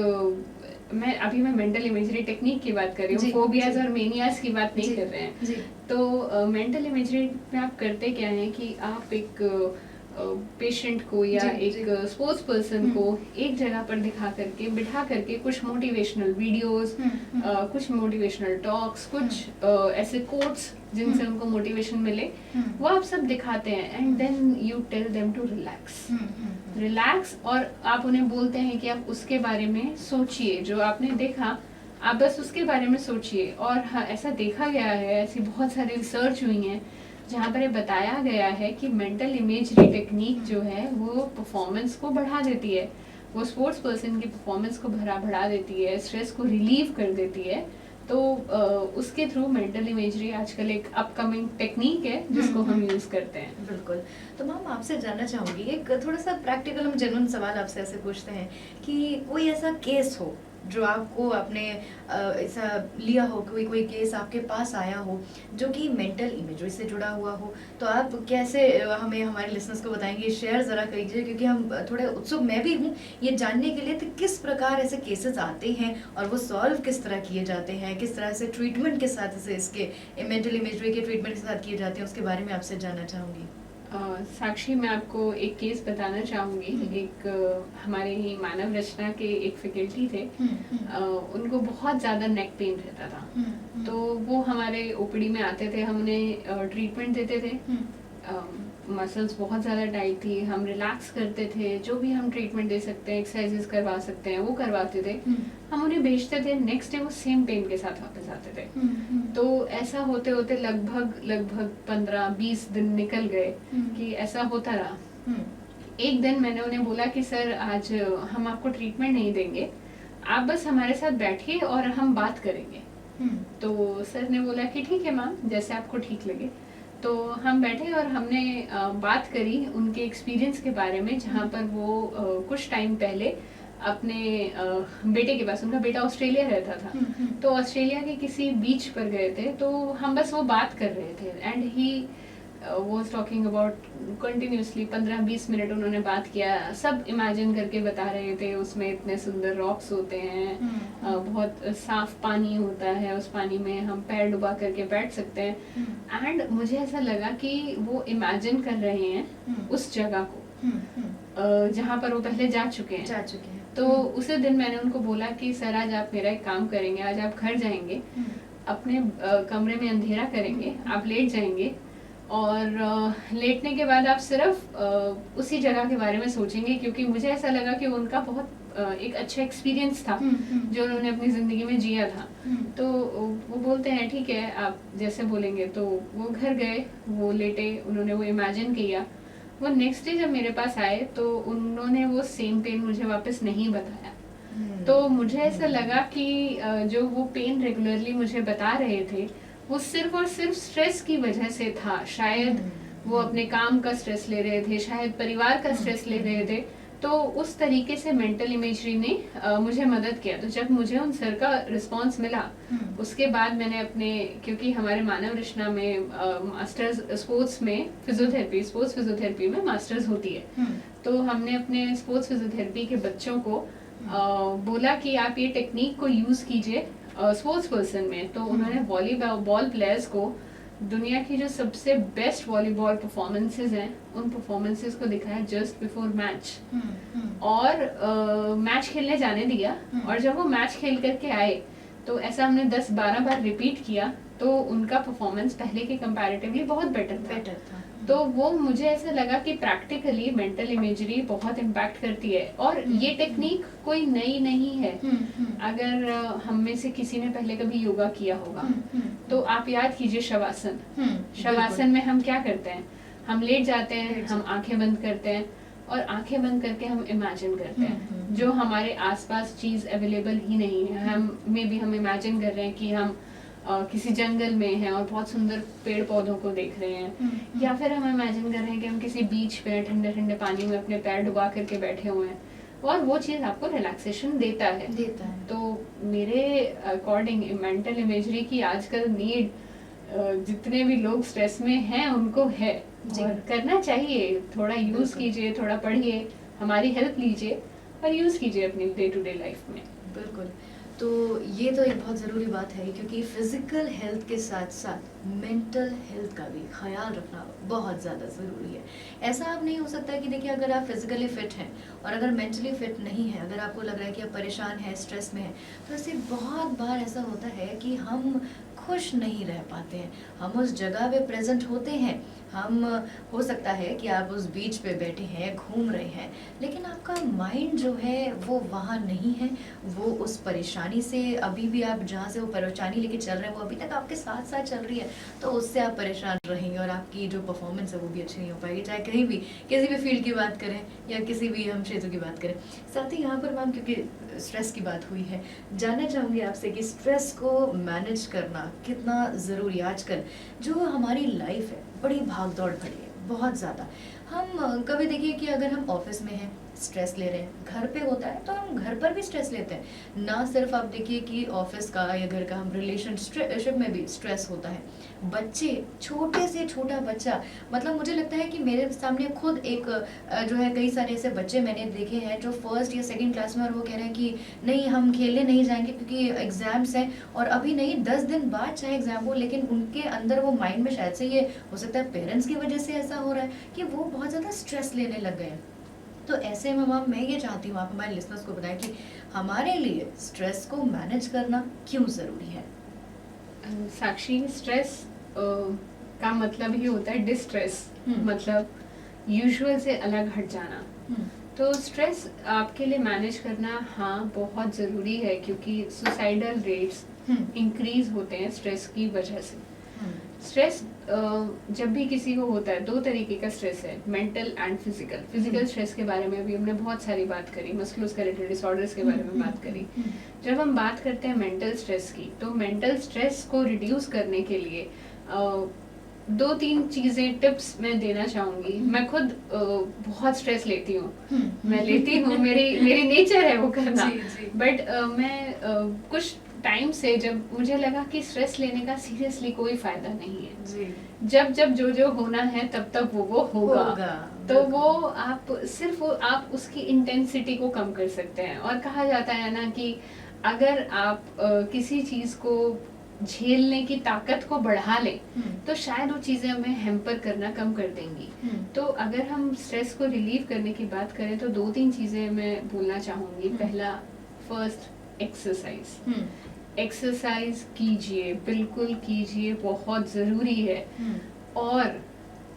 मैं मेंटल इमेजरी टेक्निक की बात कर रही हूँ, फोबियाज और मेनियाज की बात नहीं कर रहे हैं। तो मेंटल इमेजरी में आप करते क्या हैं कि आप एक पेशेंट को या एक स्पोर्ट्स पर्सन को एक जगह पर बिठा करके कुछ मोटिवेशनल वीडियोस, कुछ मोटिवेशनल टॉक्स, कुछ ऐसे कोट्स जिनसे उनको मोटिवेशन मिले, वो आप सब दिखाते हैं, and then you tell them to relax, और आप उन्हें बोलते हैं कि आप उसके बारे में सोचिए, जो आपने देखा आप बस उसके बारे में सोचिए। और हाँ, ऐसा देखा गया है, ऐसी बहुत सारी रिसर्च हुई हैं जहाँ पर ये बताया गया है कि मेंटल इमेजरी टेक्निक जो है वो परफॉर्मेंस को बढ़ा देती है, वो स्पोर्ट्स पर्सन की परफॉर्मेंस को बढ़ा देती है, स्ट्रेस को रिलीव कर देती है। तो उसके थ्रू मेंटल इमेजरी आजकल एक अपकमिंग टेक्निक है जिसको हम यूज करते हैं। बिल्कुल। तो मैम आपसे जानना चाहूँगी, एक थोड़ा सा प्रैक्टिकल हम जेन्युइन सवाल आपसे ऐसे पूछते हैं कि कोई ऐसा केस हो जो आपको आपने ऐसा लिया हो, कोई केस आपके पास आया हो जो कि मेंटल इमेजरी से जुड़ा हुआ हो, तो आप कैसे हमें हमारे लिसनर्स को बताएंगे, शेयर ज़रा कीजिए, क्योंकि हम थोड़े उत्सुक, मैं भी हूँ ये जानने के लिए, तो किस प्रकार ऐसे केसेस आते हैं और वो सॉल्व किस तरह किए जाते हैं, किस तरह से ट्रीटमेंट के साथ से इसके मेंटल इमेजरी के ट्रीटमेंट के साथ किए जाते हैं, उसके बारे में आपसे जानना चाहूँगी। साक्षी, मैं आपको एक केस बताना चाहूँगी। एक हमारे ही मानव रचना के एक फैकल्टी थे, उनको बहुत ज़्यादा नेक पेन रहता था। तो वो हमारे ओपीडी में आते थे, हम उन्हें ट्रीटमेंट देते थे। मसल्स बहुत ज़्यादा टाइट थी, हम रिलैक्स करते थे, जो भी हम ट्रीटमेंट दे सकते हैं, एक्सरसाइजेस करवा सकते हैं वो करवाते थे, हम उन्हें भेजते थे। नेक्स्ट डे वो सेम पेन के साथ वापस आते थे। तो ऐसा होते होते लगभग 15-20 दिन निकल गए कि ऐसा होता रहा। एक दिन मैंने उन्हें बोला कि सर, आज हम आपको ट्रीटमेंट नहीं देंगे, आप बस हमारे साथ बैठिए और हम बात करेंगे। तो सर ने बोला कि ठीक है मैम, जैसे आपको ठीक लगे। तो हम बैठे और हमने बात करी उनके एक्सपीरियंस के बारे में, जहाँ पर वो कुछ टाइम पहले अपने बेटे के पास, उनका बेटा ऑस्ट्रेलिया रहता था, तो ऑस्ट्रेलिया के किसी बीच पर गए थे। तो हम बस वो बात कर रहे थे, and he was talking about continuously 15-20 minute उन्होंने बात किया, सब इमेजिन करके बता रहे थे। उसमें इतने सुंदर रॉक्स होते हैं, बहुत साफ पानी होता है, उस पानी में हम पैर डुबा करके बैठ सकते हैं। एंड मुझे ऐसा लगा कि वो इमेजिन कर रहे हैं उस जगह को जहाँ पर वो पहले जा चुके हैं। तो उसी दिन मैंने उनको बोला कि सर, आज आप मेरा एक काम करेंगे, आज आप घर जाएंगे, अपने कमरे में अंधेरा करेंगे, आप लेट जाएंगे, और लेटने के बाद आप सिर्फ उसी जगह के बारे में सोचेंगे, क्योंकि मुझे ऐसा लगा कि उनका बहुत एक अच्छा एक्सपीरियंस था जो उन्होंने अपनी ज़िंदगी में जिया था। तो वो बोलते हैं ठीक है, आप जैसे बोलेंगे। तो वो घर गए, वो लेटे, उन्होंने वो इमेजिन किया। वो नेक्स्ट डे जब मेरे पास आए तो उन्होंने वो सेम पेन मुझे वापस नहीं बताया। तो मुझे ऐसा लगा कि जो वो पेन रेगुलरली मुझे बता रहे थे, वो सिर्फ और सिर्फ स्ट्रेस की वजह से था। शायद वो अपने काम का स्ट्रेस ले रहे थे, शायद परिवार का स्ट्रेस ले रहे थे। तो उस तरीके से मेंटल इमेजरी ने मुझे मदद किया। तो जब मुझे उन सर का रिस्पांस मिला, उसके बाद मैंने अपने, क्योंकि हमारे मानव रचना में मास्टर्स स्पोर्ट्स फिजियोथेरेपी में मास्टर्स होती है, तो हमने अपने स्पोर्ट्स फिजियोथेरेपी के बच्चों को बोला कि आप ये टेक्निक को यूज कीजिए स्पोर्ट्स पर्सन में। तो उन्होंने वॉलीबॉल प्लेयर्स को दुनिया की जो सबसे बेस्ट वॉलीबॉल परफॉर्मेंसेस हैं, उन परफॉर्मेंसेस को दिखाया जस्ट बिफोर मैच, और मैच खेलने जाने दिया। और जब वो मैच खेल करके आए तो ऐसा हमने 10-12 बार रिपीट किया, तो उनका परफॉर्मेंस पहले के कंपैरेटिवली बहुत बेटर था। तो वो मुझे ऐसा लगा कि प्रैक्टिकली मेंटल इमेजरी बहुत इम्पैक्ट करती है, और ये टेक्निक कोई नई नहीं है। अगर हम में से किसी ने पहले कभी योगा किया होगा तो आप याद कीजिए शवासन में हम क्या करते हैं, हम लेट जाते हैं, हम आंखें बंद करते हैं, और आंखें बंद करके हम इमेजिन करते हैं जो हमारे आसपास चीज अवेलेबल ही नहीं है। हम इमेजिन कर रहे हैं कि हम किसी जंगल में हैं और बहुत सुंदर पेड़ पौधों को देख रहे हैं, या फिर हम इमेजिन कर रहे हैं कि हम किसी बीच पे ठंडे ठंडे पानी में अपने पैर डुबा करके बैठे हुए हैं। और वो चीज़ आपको रिलैक्सेशन देता है। तो मेरे अकॉर्डिंग मेंटल इमेजरी की आजकल नीड जितने भी लोग स्ट्रेस में हैं उनको है, और करना चाहिए। थोड़ा यूज़ कीजिए, थोड़ा पढ़िए, हमारी हेल्प लीजिए और यूज़ कीजिए अपनी डे टू डे लाइफ में। बिल्कुल। तो ये तो एक बहुत ज़रूरी बात है, क्योंकि फिज़िकल हेल्थ के साथ साथ मेंटल हेल्थ का भी ख्याल रखना बहुत ज़्यादा ज़रूरी है। ऐसा अब नहीं हो सकता कि देखिए, अगर आप फिज़िकली फ़िट हैं और अगर मेंटली फ़िट नहीं है, अगर आपको लग रहा है कि आप परेशान हैं, स्ट्रेस में हैं, तो ऐसे बहुत बार ऐसा होता है कि हम खुश नहीं रह पाते हैं। हम उस जगह पे प्रेजेंट होते हैं, हम हो सकता है कि आप उस बीच पे बैठे हैं, घूम रहे हैं, लेकिन आपका माइंड जो है वो वहाँ नहीं है। वो उस परेशानी से, अभी भी आप जहाँ से वो परेशानी लेके चल रहे हैं, वो अभी तक आपके साथ साथ चल रही है, तो उससे आप परेशान रहेंगे और आपकी जो परफॉर्मेंस है वो भी अच्छी नहीं हो पाएगी, चाहे कहीं भी किसी भी फील्ड की बात करें या किसी भी हम क्षेत्र की बात करें। साथ ही यहाँ पर मैम, क्योंकि स्ट्रेस की बात हुई है, जानना चाहूँगी आपसे कि स्ट्रेस को मैनेज करना कितना ज़रूरी है। आजकल जो हमारी लाइफ है बड़ी भाग दौड़ भरी है, बहुत ज़्यादा। हम कभी देखिए कि अगर हम ऑफिस में हैं, स्ट्रेस ले रहे हैं, घर पे होता है तो हम घर पर भी स्ट्रेस लेते हैं। ना सिर्फ आप देखिए कि ऑफिस का या घर का, हम रिलेशनशिप में भी स्ट्रेस होता है। बच्चे, छोटे से छोटा बच्चा, मतलब मुझे लगता है कि मेरे सामने खुद एक जो है, कई सारे ऐसे बच्चे मैंने देखे हैं जो फर्स्ट या सेकंड क्लास में, और वो कह रहे हैं कि नहीं, हम खेलने नहीं जाएंगे क्योंकि एग्जाम्स हैं, और अभी नहीं 10 दिन बाद चाहे एग्जाम हो, लेकिन उनके अंदर वो माइंड में शायद से, ये हो सकता है पेरेंट्स की वजह से ऐसा हो रहा है कि वो बहुत ज़्यादा स्ट्रेस लेने लग गए हैं। तो ऐसे में मैम, मैं ये चाहती हूँ आप हमारे लिसनर्स को बताएं कि हमारे लिए स्ट्रेस को मैनेज करना क्यों ज़रूरी है। साक्षी, स्ट्रेस का मतलब ही होता है डिस्ट्रेस, मतलब यूजुअल से अलग हट जाना। तो स्ट्रेस आपके लिए मैनेज करना हाँ बहुत ज़रूरी है, क्योंकि सुसाइडल रेट्स इंक्रीज होते हैं स्ट्रेस की वजह से। स्ट्रेस जब भी किसी को होता है, दो तरीके का स्ट्रेस है, mental and physical. Physical stress के बारे में अभी हमने बहुत सारी बात करी, मस्कुलोस्केलेटल डिसऑर्डर्स के बारे में बात करी। जब हम बात करते हैं मेंटल स्ट्रेस की, तो मेंटल स्ट्रेस को रिड्यूस करने के लिए 2-3 चीजें, टिप्स मैं देना चाहूंगी। मैं खुद बहुत स्ट्रेस लेती हूँ, मैं लेती हूँ, मेरी नेचर है वो करना। बट मैं कुछ टाइम से जब मुझे लगा कि स्ट्रेस लेने का सीरियसली कोई फायदा नहीं है, जब जो होना है तब तक वो होगा। तो वो आप सिर्फ आप उसकी इंटेंसिटी को कम कर सकते हैं। और कहा जाता है ना कि अगर आप किसी चीज को झेलने की ताकत को बढ़ा लें तो शायद वो चीजें हमें हैम्पर करना कम कर देंगी। तो अगर हम स्ट्रेस को रिलीव करने की बात करें तो 2-3 चीजें मैं बोलना चाहूंगी। पहला, फर्स्ट, एक्सरसाइज। एक्सरसाइज कीजिए, बिल्कुल कीजिए, बहुत ज़रूरी है। और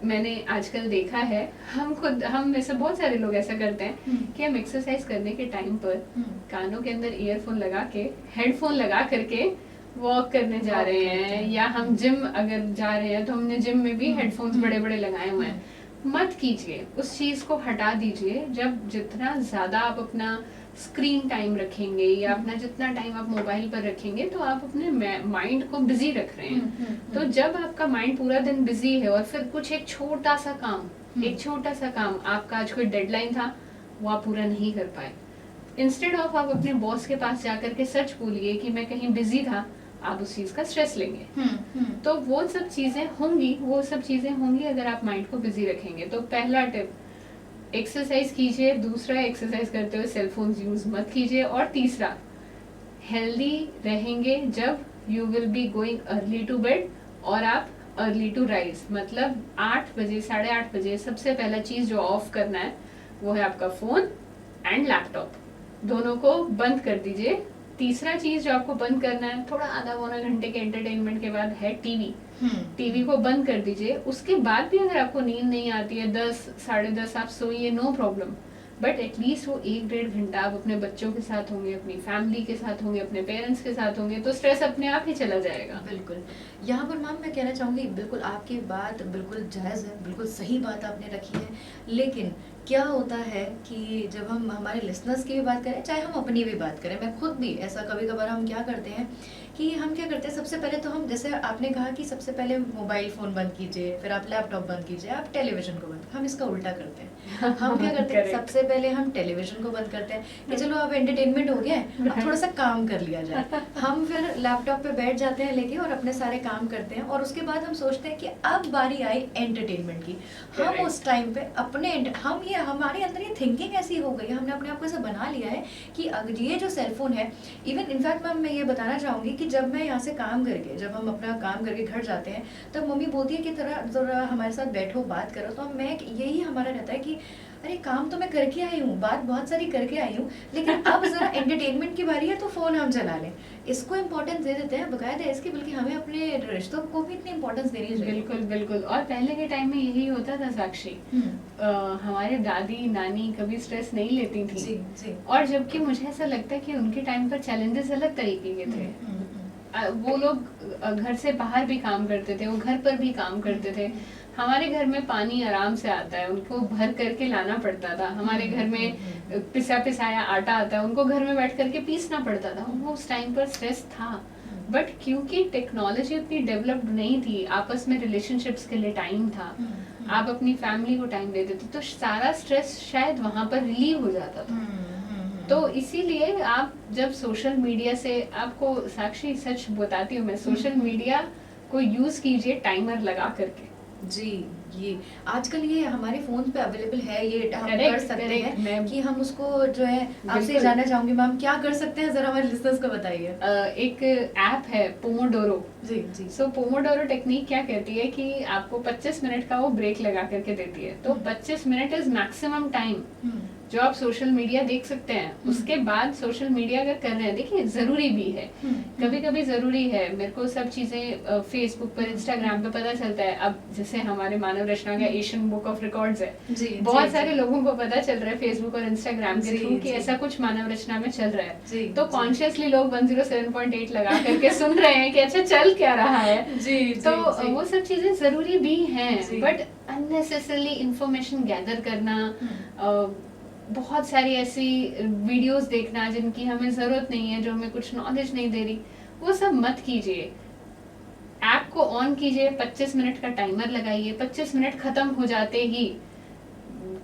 मैंने आजकल देखा है, हम में से बहुत सारे लोग ऐसा करते हैं कि हम एक्सरसाइज करने के टाइम पर कानों के अंदर ईयरफोन लगा के, हेडफोन लगा करके वॉक करने जा रहे हैं, या हम जिम अगर जा रहे हैं तो हमने जिम में भी हेडफोन्स बड़े बड़े लगाए हुए हैं। मत कीजिए, उस चीज़ को हटा दीजिए। जब जितना ज़्यादा आप अपना स्क्रीन टाइम रखेंगे या अपना जितना टाइम आप मोबाइल पर रखेंगे तो आप अपने माइंड को बिजी रख रहे हैं। तो जब आपका माइंड पूरा दिन बिजी है और फिर कुछ एक छोटा सा काम आपका, आज कोई डेडलाइन था, वो आप पूरा नहीं कर पाए, इंस्टेड ऑफ आप अपने बॉस के पास जाकर के सच बोलिए कि मैं कहीं बिजी था, आप उस चीज का स्ट्रेस लेंगे। तो वो सब चीजें होंगी अगर आप माइंड को बिजी रखेंगे। तो पहला टिप, एक्सरसाइज कीजिए। दूसरा, एक्सरसाइज करते हुए सेल फोन यूज मत कीजिए। और तीसरा, हेल्दी रहेंगे जब you will be going early to bed और आप अर्ली टू राइज, मतलब 8 बजे 8:30 बजे सबसे पहला चीज जो ऑफ करना है वो है आपका फोन एंड लैपटॉप, दोनों को बंद कर दीजिए। तीसरा चीज जो आपको बंद करना है थोड़ा आधा पौना घंटे के एंटरटेनमेंट के बाद है टीवी को बंद कर दीजिए। उसके बाद भी अगर आपको नींद नहीं आती है 10 साढ़े 10 आप सोइए, नो प्रॉब्लम, बट एटलीस्ट वो 1-1.5 घंटा आप अपने बच्चों के साथ होंगे, अपनी फैमिली के साथ होंगे, अपने पेरेंट्स के साथ होंगे, तो स्ट्रेस अपने आप ही चला जाएगा। बिल्कुल। यहाँ पर मैम मैं कहना चाहूँगी, बिल्कुल आपकी बात बिल्कुल जायज़ है, बिल्कुल सही बात आपने रखी है। लेकिन क्या होता है कि जब हम हमारे लिसनर्स की भी बात करें, चाहे हम अपनी भी बात करें, मैं खुद भी ऐसा कभी कभार हम क्या करते हैं कि हम क्या करते हैं, सबसे पहले तो हम, जैसे आपने कहा कि सबसे पहले मोबाइल फ़ोन बंद कीजिए, फिर आप लैपटॉप बंद कीजिए, आप टेलीविज़न को बंद हम इसका उल्टा करते हैं। हम क्या करते हैं, सबसे पहले हम टेलीविजन को बंद करते हैं कि चलो अब एंटरटेनमेंट हो गया है, अब थोड़ा सा काम कर लिया जाए। हम फिर लैपटॉप पे बैठ जाते हैं लेके और अपने सारे काम करते हैं, और उसके बाद हम सोचते हैं कि अब बारी आई एंटरटेनमेंट की। हम उस टाइम पे अपने हम ये हमारे अंदर ये थिंकिंग ऐसी हो गई है, हमने अपने आप को ऐसा बना लिया है कि अगर ये जो सेलफोन है, इवन इनफैक्ट मैम मैं ये बताना चाहूँगी कि जब मैं यहाँ से काम करके, जब हम अपना काम करके घर जाते हैं, तब मम्मी बोलती है कि ज़रा हमारे साथ बैठो, बात करो। तो मैं यही हमारा रहता है कि अरे काम तो मैं करके आई हूँ, बात बहुत सारी करके आई हूँ, लेकिन अब जरा एंटरटेनमेंट की बारी है तो फ़ोन हम चला लें। इसको इम्पोर्टेंस दे देते हैं बकायदा इसकी, बल्कि हमें अपने रिश्तों को भी इतनी इम्पोर्टेंस देनी चाहिए। बिल्कुल बिल्कुल। और पहले के टाइम में यही होता था साक्षी, हमारे दादी नानी कभी स्ट्रेस नहीं लेती थी। जी, जी। और जबकि मुझे ऐसा लगता है कि उनके टाइम पर चैलेंजेस अलग तरीके के थे। वो लोग घर से बाहर भी काम करते थे, वो घर पर भी काम करते थे। हमारे घर में पानी आराम से आता है, उनको भर करके लाना पड़ता था। हमारे घर में पिसा पिसाया आटा आता है, उनको घर में बैठ करके पीसना पड़ता था। वो उस टाइम पर स्ट्रेस था, बट क्योंकि टेक्नोलॉजी उतनी डेवलप्ड नहीं थी, आपस में रिलेशनशिप्स के लिए टाइम था, आप अपनी फैमिली को टाइम देते थे, तो सारा स्ट्रेस शायद वहां पर रिलीव हो जाता था। तो इसीलिए आप जब सोशल मीडिया से, आपको साक्षी सच बताती हूँ मैं, सोशल मीडिया को यूज कीजिए टाइमर लगा करके। जी, ये आजकल ये हमारे फोन पे अवेलेबल है, ये हम कर सकते हैं कि हम उसको जो है, आपसे जानना चाहूंगी मैम क्या कर सकते हैं, जरा हमारे लिसनर्स को बताइए। एक ऐप है पोमोडोरो। जी जी। सो पोमोडोरो टेक्निक क्या कहती है कि आपको 25 मिनट का वो ब्रेक लगा करके देती है। तो 25 मिनट इज मैक्सिमम टाइम जो आप सोशल मीडिया देख सकते हैं। उसके बाद सोशल मीडिया अगर कर रहे हैं, देखिए जरूरी भी है, कभी कभी जरूरी है। मेरे को सब चीजें फेसबुक पर, इंस्टाग्राम पे पता चलता है। अब जैसे हमारे मानव रचना का एशियन बुक ऑफ रिकॉर्ड्स है, बहुत सारे लोगों को पता चल रहा है फेसबुक और इंस्टाग्राम के थ्रू कि ऐसा कुछ मानव रचना में चल रहा है। तो कॉन्शियसली लोग 107.8 लगा करके सुन रहे हैं कि अच्छा चल क्या रहा है। तो वो सब चीजें जरूरी भी हैं, बट अननेसेसरली इंफॉर्मेशन गैदर करना, बहुत सारी ऐसी वीडियोस देखना जिनकी हमें जरूरत नहीं है, जो हमें कुछ नॉलेज नहीं दे रही, वो सब मत कीजिए। ऐप को ऑन कीजिए, 25 मिनट का टाइमर लगाइए, 25 मिनट खत्म हो जाते ही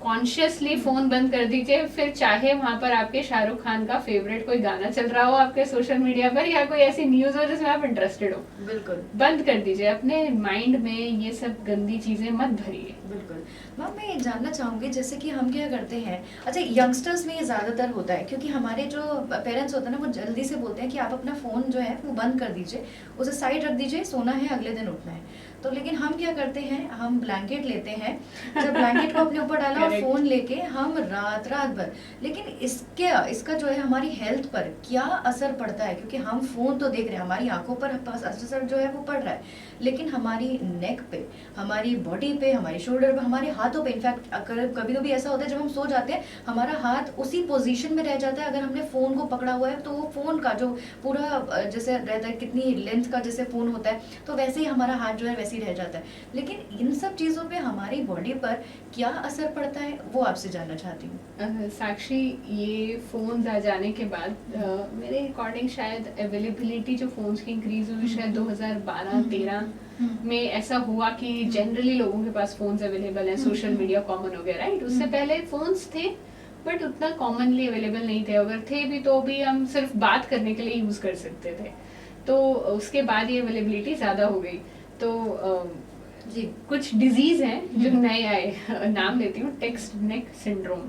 कॉन्शियसली फोन बंद कर दीजिए। फिर चाहे वहां पर आपके शाहरुख खान का फेवरेट कोई गाना चल रहा हो आपके सोशल मीडिया पर, या कोई ऐसी न्यूज हो जिसमें आप इंटरेस्टेड हो, बिल्कुल बंद कर दीजिए। अपने माइंड में ये सब गंदी चीजें मत भरिए। बिल्कुल मैम, मैं ये जानना चाहूंगी जैसे कि हम क्या करते हैं, अच्छा यंगस्टर्स में ये ज्यादातर होता है, क्योंकि हमारे जो पेरेंट्स होते हैं ना, वो जल्दी से बोलते हैं कि आप अपना फोन जो है वो बंद कर दीजिए, उसे साइड रख दीजिए, सोना है अगले दिन उठना है। तो लेकिन हम क्या करते हैं, हम ब्लैंकेट लेते हैं, जब ब्लैंकेट को अपने ऊपर डाला और फोन लेके हम रात भर, लेकिन इसका जो है हमारी हेल्थ पर क्या असर पड़ता है, क्योंकि हम फोन तो देख रहे हैं, हमारी आंखों पर असर जो है वो पड़ रहा है, लेकिन हमारी नेक पे, हमारी बॉडी पे, हमारी शोल्डर पे, हमारे हाथों पे, इनफैक्ट कभी कभी ऐसा होता है जब हम सो जाते हैं हमारा हाथ उसी पोजीशन में रह जाता है। अगर हमने फोन को पकड़ा हुआ है तो वो फोन का जो पूरा जैसे रहता है, कितनी लेंथ का जैसे फोन होता है, तो वैसे ही हमारा हाथ जो है वैसे ही रह जाता है। लेकिन इन सब चीजों पे हमारी बॉडी पर क्या असर पड़ता है वो आपसे जानना चाहती हूँ। साक्षी, ये फोन आ जाने के बाद मेरे अकॉर्डिंग शायद अवेलेबिलिटी जो फोन्स की इंक्रीज हुई शायद 2012-13 में ऐसा हुआ कि जनरली लोगों के पास फोन्स अवेलेबल हैं, सोशल मीडिया कॉमन हो गया, राइट। उससे पहले फोन्स थे बट उतना कॉमनली अवेलेबल नहीं थे, अगर थे भी तो भी हम सिर्फ बात करने के लिए यूज कर सकते थे। तो उसके बाद ये अवेलेबिलिटी ज्यादा हो गई। तो जी कुछ डिजीज हैं जो नए आए, नाम लेती हूँ, टेक्स्ट नेक सिंड्रोम।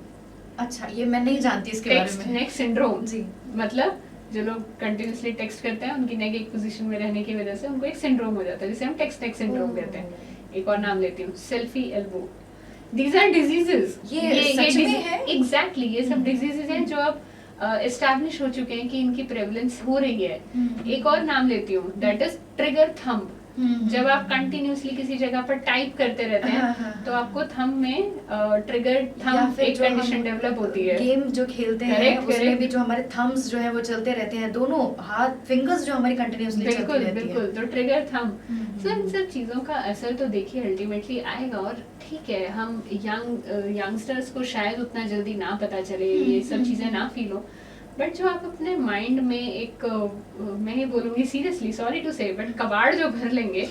अच्छा, ये मैं नहीं जानती इसके बारे में। टेक्स्ट नेक सिंड्रोम जी, मतलब जो लोग कंटिन्यूसली टेक्स्ट करते हैं उनकी नेक एक पोजीशन में रहने की वजह से उनको एक सिंड्रोम हो जाता है, जिसे हम टेक्स्ट नेक सिंड्रोम कहते हैं। एक और नाम लेती हूँ, selfie elbow. These are diseases. ये सच में है? एग्जैक्टली, ये सब डिजीजेस हैं जो अब एस्टैब्लिश हो चुके हैं कि इनकी प्रेवलेंस हो रही है। एक और नाम लेती हूँ, दैट इज ट्रिगर थंब। जब आप कंटिन्यूसली किसी जगह पर टाइप करते रहते हैं तो आपको थंब में ट्रिगर थंब एक कंडीशन डेवलप होती है। गेम जो खेलते हैं उसमें भी जो हमारे थंब्स जो है वो चलते रहते हैं, दोनों हाथ फिंगर्स जो हमारी कंटिन्यूअसली चलती रहती है। बिल्कुल, तो ट्रिगर थंब। सो इन सब चीजों का असर तो देखिए अल्टीमेटली आएगा। और ठीक है, हम यंगस्टर्स को शायद उतना जल्दी ना पता चले, ये सब चीजें ना फील हो, बट जो आप अपने माइंड में एक, मैं ही बोलूँगी सीरियसली, सॉरी टू से, बट कबाड़ जो भर लेंगे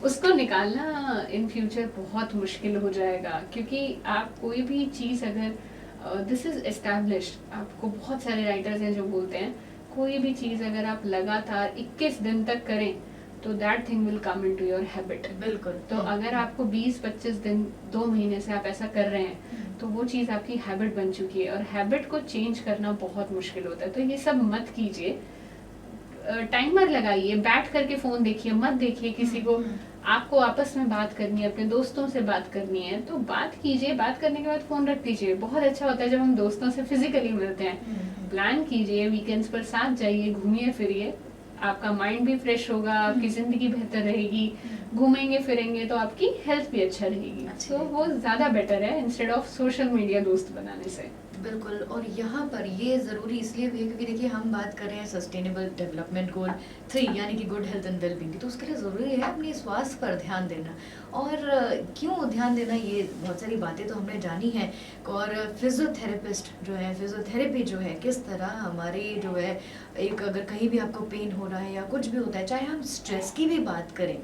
उसको निकालना इन फ्यूचर बहुत मुश्किल हो जाएगा, क्योंकि आप कोई भी चीज़ अगर दिस इज एस्टैब्लिश्ड, आपको बहुत सारे राइटर्स हैं जो बोलते हैं कोई भी चीज़ अगर आप लगातार 21 दिन तक करें तो that thing will come into your habit. बिल्कुल। तो अगर आपको 20-25 दिन 2 महीने से आप ऐसा कर रहे हैं तो वो चीज़ आपकी हैबिट बन चुकी है, और हैबिट को चेंज करना बहुत मुश्किल होता है। तो ये सब मत कीजिए, टाइमर लगाइए, बैठ करके फ़ोन देखिए, मत देखिए किसी को। आपको आपस में बात करनी है, अपने दोस्तों से बात करनी है तो बात कीजिए, बात करने के बाद फ़ोन रख दीजिए। बहुत अच्छा होता है जब हम दोस्तों से फिजिकली मिलते हैं। प्लान कीजिए, वीकेंड्स पर साथ जाइए, घूमिए फिरिए, आपका माइंड भी फ्रेश होगा, आपकी ज़िंदगी बेहतर रहेगी। घूमेंगे फिरेंगे तो आपकी हेल्थ भी अच्छा रहेगी। तो वो ज़्यादा बेटर है इंस्टेड ऑफ सोशल मीडिया दोस्त बनाने से। बिल्कुल। और यहाँ पर ये ज़रूरी इसलिए भी है क्योंकि देखिए हम बात कर रहे हैं सस्टेनेबल डेवलपमेंट गोल 3 यानी कि गुड हेल्थ एंड वेलबींग की, तो उसके लिए ज़रूरी है अपने स्वास्थ्य पर ध्यान देना। और क्यों ध्यान देना, ये बहुत सारी बातें तो हमने जानी हैं। और फिजियोथेरेपिस्ट जो है, फिजियोथेरेपी जो है किस तरह हमारी जो है एक, अगर कहीं भी आपको पेन हो रहा है या कुछ भी होता है, चाहे हम स्ट्रेस की भी बात करें,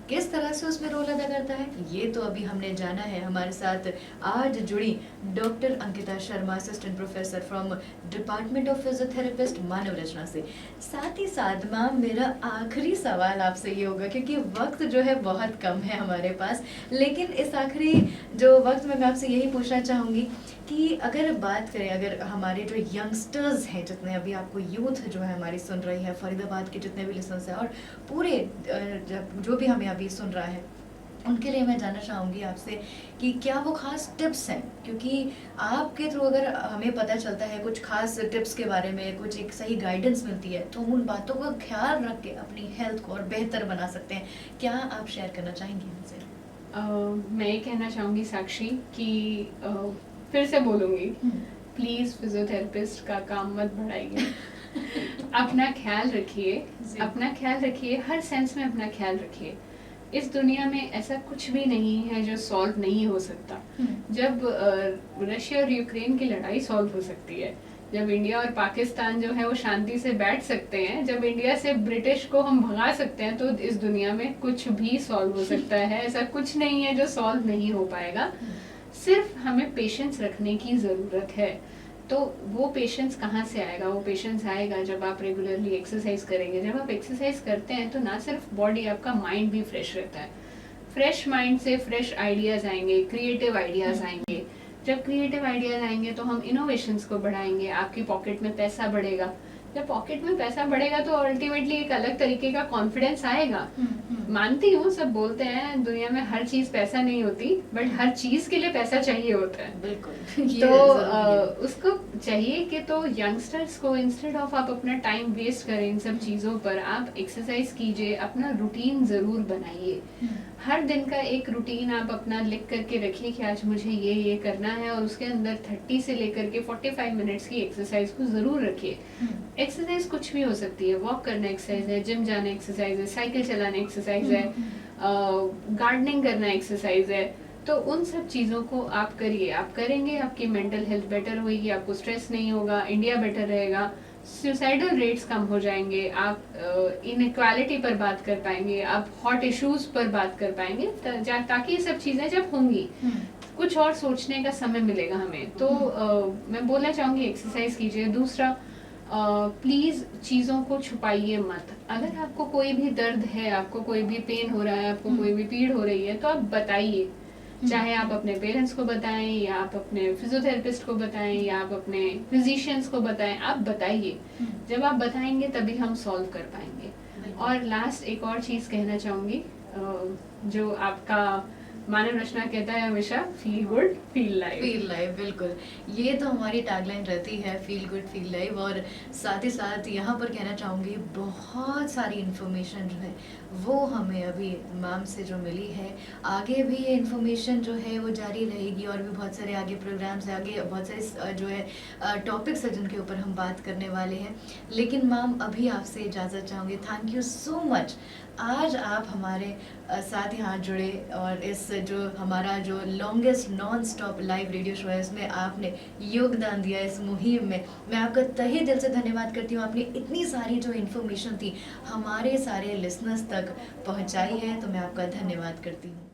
किस तरह से उसमें रोल अदा करता है, ये तो अभी हमने जाना है। हमारे साथ आज जुड़ी doctor Ankita Sharma, assistant professor from department of physiotherapist, Manav Rachna से। साथ ही साथ मैम मेरा आखिरी सवाल आपसे ये होगा, क्योंकि वक्त जो है बहुत कम है हमारे पास, लेकिन इस आखिरी जो वक्त में मैं आपसे यही पूछना चाहूँगी कि अगर बात करें, अगर हमारे जो यंगस्टर्स हैं, जितने अभी आपको यूथ जो है हमारी सुन रही है, फरीदाबाद के जितने भी लिसनर्स हैं और पूरे जो भी हमें अभी सुन रहा है, उनके लिए मैं जानना चाहूँगी आपसे कि क्या वो खास टिप्स हैं, क्योंकि आपके थ्रू अगर हमें पता चलता है कुछ खास टिप्स के बारे में, कुछ एक सही गाइडेंस मिलती है, तो उन बातों का ख्याल रख के अपनी हेल्थ को और बेहतर बना सकते हैं। क्या आप शेयर करना चाहेंगी हमसे? मैं ये कहना चाहूँगी साक्षी कि फिर से बोलूँगी, प्लीज़ फिजियोथेरेपिस्ट का काम मत बढ़ाइए। अपना ख्याल रखिए, अपना ख्याल रखिए, हर सेंस में अपना ख्याल रखिए। इस दुनिया में ऐसा कुछ भी नहीं है जो सॉल्व नहीं हो सकता। जब रशिया और यूक्रेन की लड़ाई सॉल्व हो सकती है, जब इंडिया और पाकिस्तान जो है वो शांति से बैठ सकते हैं, जब इंडिया से ब्रिटिश को हम भगा सकते हैं, तो इस दुनिया में कुछ भी सॉल्व हो सकता है। ऐसा कुछ नहीं है जो सॉल्व नहीं हो पाएगा। सिर्फ हमें पेशेंस रखने की ज़रूरत है। तो वो पेशेंस कहाँ से आएगा? वो पेशेंस आएगा जब आप रेगुलरली एक्सरसाइज करेंगे। जब आप एक्सरसाइज करते हैं तो ना सिर्फ बॉडी, आपका माइंड भी फ्रेश रहता है। फ्रेश माइंड से फ्रेश आइडियाज़ आएंगे, क्रिएटिव आइडियाज़ आएंगे। जब क्रिएटिव आइडियाज़ आएंगे तो हम इनोवेशंस को बढ़ाएंगे, आपकी पॉकेट में पैसा बढ़ेगा। जब पॉकेट में पैसा बढ़ेगा तो अल्टीमेटली एक अलग तरीके का कॉन्फिडेंस आएगा। मानती हूँ, सब बोलते हैं दुनिया में हर चीज पैसा नहीं होती, बट हर चीज के लिए पैसा चाहिए होता है। बिल्कुल। तो उसको चाहिए कि तो यंगस्टर्स को इंस्टेड ऑफ आप अपना टाइम वेस्ट करें इन सब चीज़ों पर, आप एक्सरसाइज कीजिए, अपना रूटीन ज़रूर बनाइए। हर दिन का एक रूटीन आप अपना लिख करके रखिए कि आज मुझे ये करना है, और उसके अंदर 30 से लेकर के 45 मिनट्स की एक्सरसाइज को ज़रूर रखिए। एक्सरसाइज कुछ भी हो सकती है, वॉक करना एक्सरसाइज है, जिम जाना एक्सरसाइज है, साइकिल चलाना एक्सरसाइज है, गार्डनिंग करना एक्सरसाइज है। तो उन सब चीज़ों को आप करिए। आप करेंगे, आपकी मेंटल हेल्थ बेटर होगी, आपको स्ट्रेस नहीं होगा, इंडिया बेटर रहेगा, सुसाइडल रेट्स कम हो जाएंगे, आप इनइक्वालिटी पर बात कर पाएंगे, आप हॉट इश्यूज पर बात कर पाएंगे, ताकि ये सब चीज़ें जब होंगी कुछ और सोचने का समय मिलेगा हमें। तो मैं बोलना चाहूँगी एक्सरसाइज कीजिए। दूसरा, प्लीज़ चीज़ों को छुपाइए मत। अगर आपको कोई भी दर्द है, आपको कोई भी पेन हो रहा है, आपको कोई भी पीड़ हो रही है, तो आप बताइए। चाहे आप अपने पेरेंट्स को बताएं, या आप अपने फिजियोथेरेपिस्ट को बताएं, या आप अपने फिजिशियंस को बताएं, आप बताइए। जब आप बताएंगे तभी हम सॉल्व कर पाएंगे। और लास्ट एक और चीज़ कहना चाहूँगी, जो आपका मानव रचना कहता है हमेशा, feel good feel live. Feel live, बिल्कुल। ये तो हमारी टैगलाइन रहती है, फील गुड फील लाइव। और साथ ही साथ यहाँ पर कहना चाहूँगी, बहुत सारी इन्फॉर्मेशन जो है वो हमें अभी मैम से जो मिली है, आगे भी ये इन्फॉर्मेशन जो है वो जारी रहेगी, और भी बहुत सारे आगे प्रोग्राम्स है, आगे बहुत सारे जो है टॉपिक्स है जिनके ऊपर हम बात करने वाले हैं। लेकिन मैम अभी आपसे इजाज़त चाहूँगी। थैंक यू सो मच, आज आप हमारे साथ यहाँ जुड़े और इस जो हमारा जो longest non stop live radio show है उसमें आपने योगदान दिया इस मुहिम में। मैं आपका तहे दिल से धन्यवाद करती हूँ। आपने इतनी सारी जो इन्फॉर्मेशन थी हमारे सारे लिसनर्स तक पहुँचाई है, तो मैं आपका धन्यवाद करती हूँ।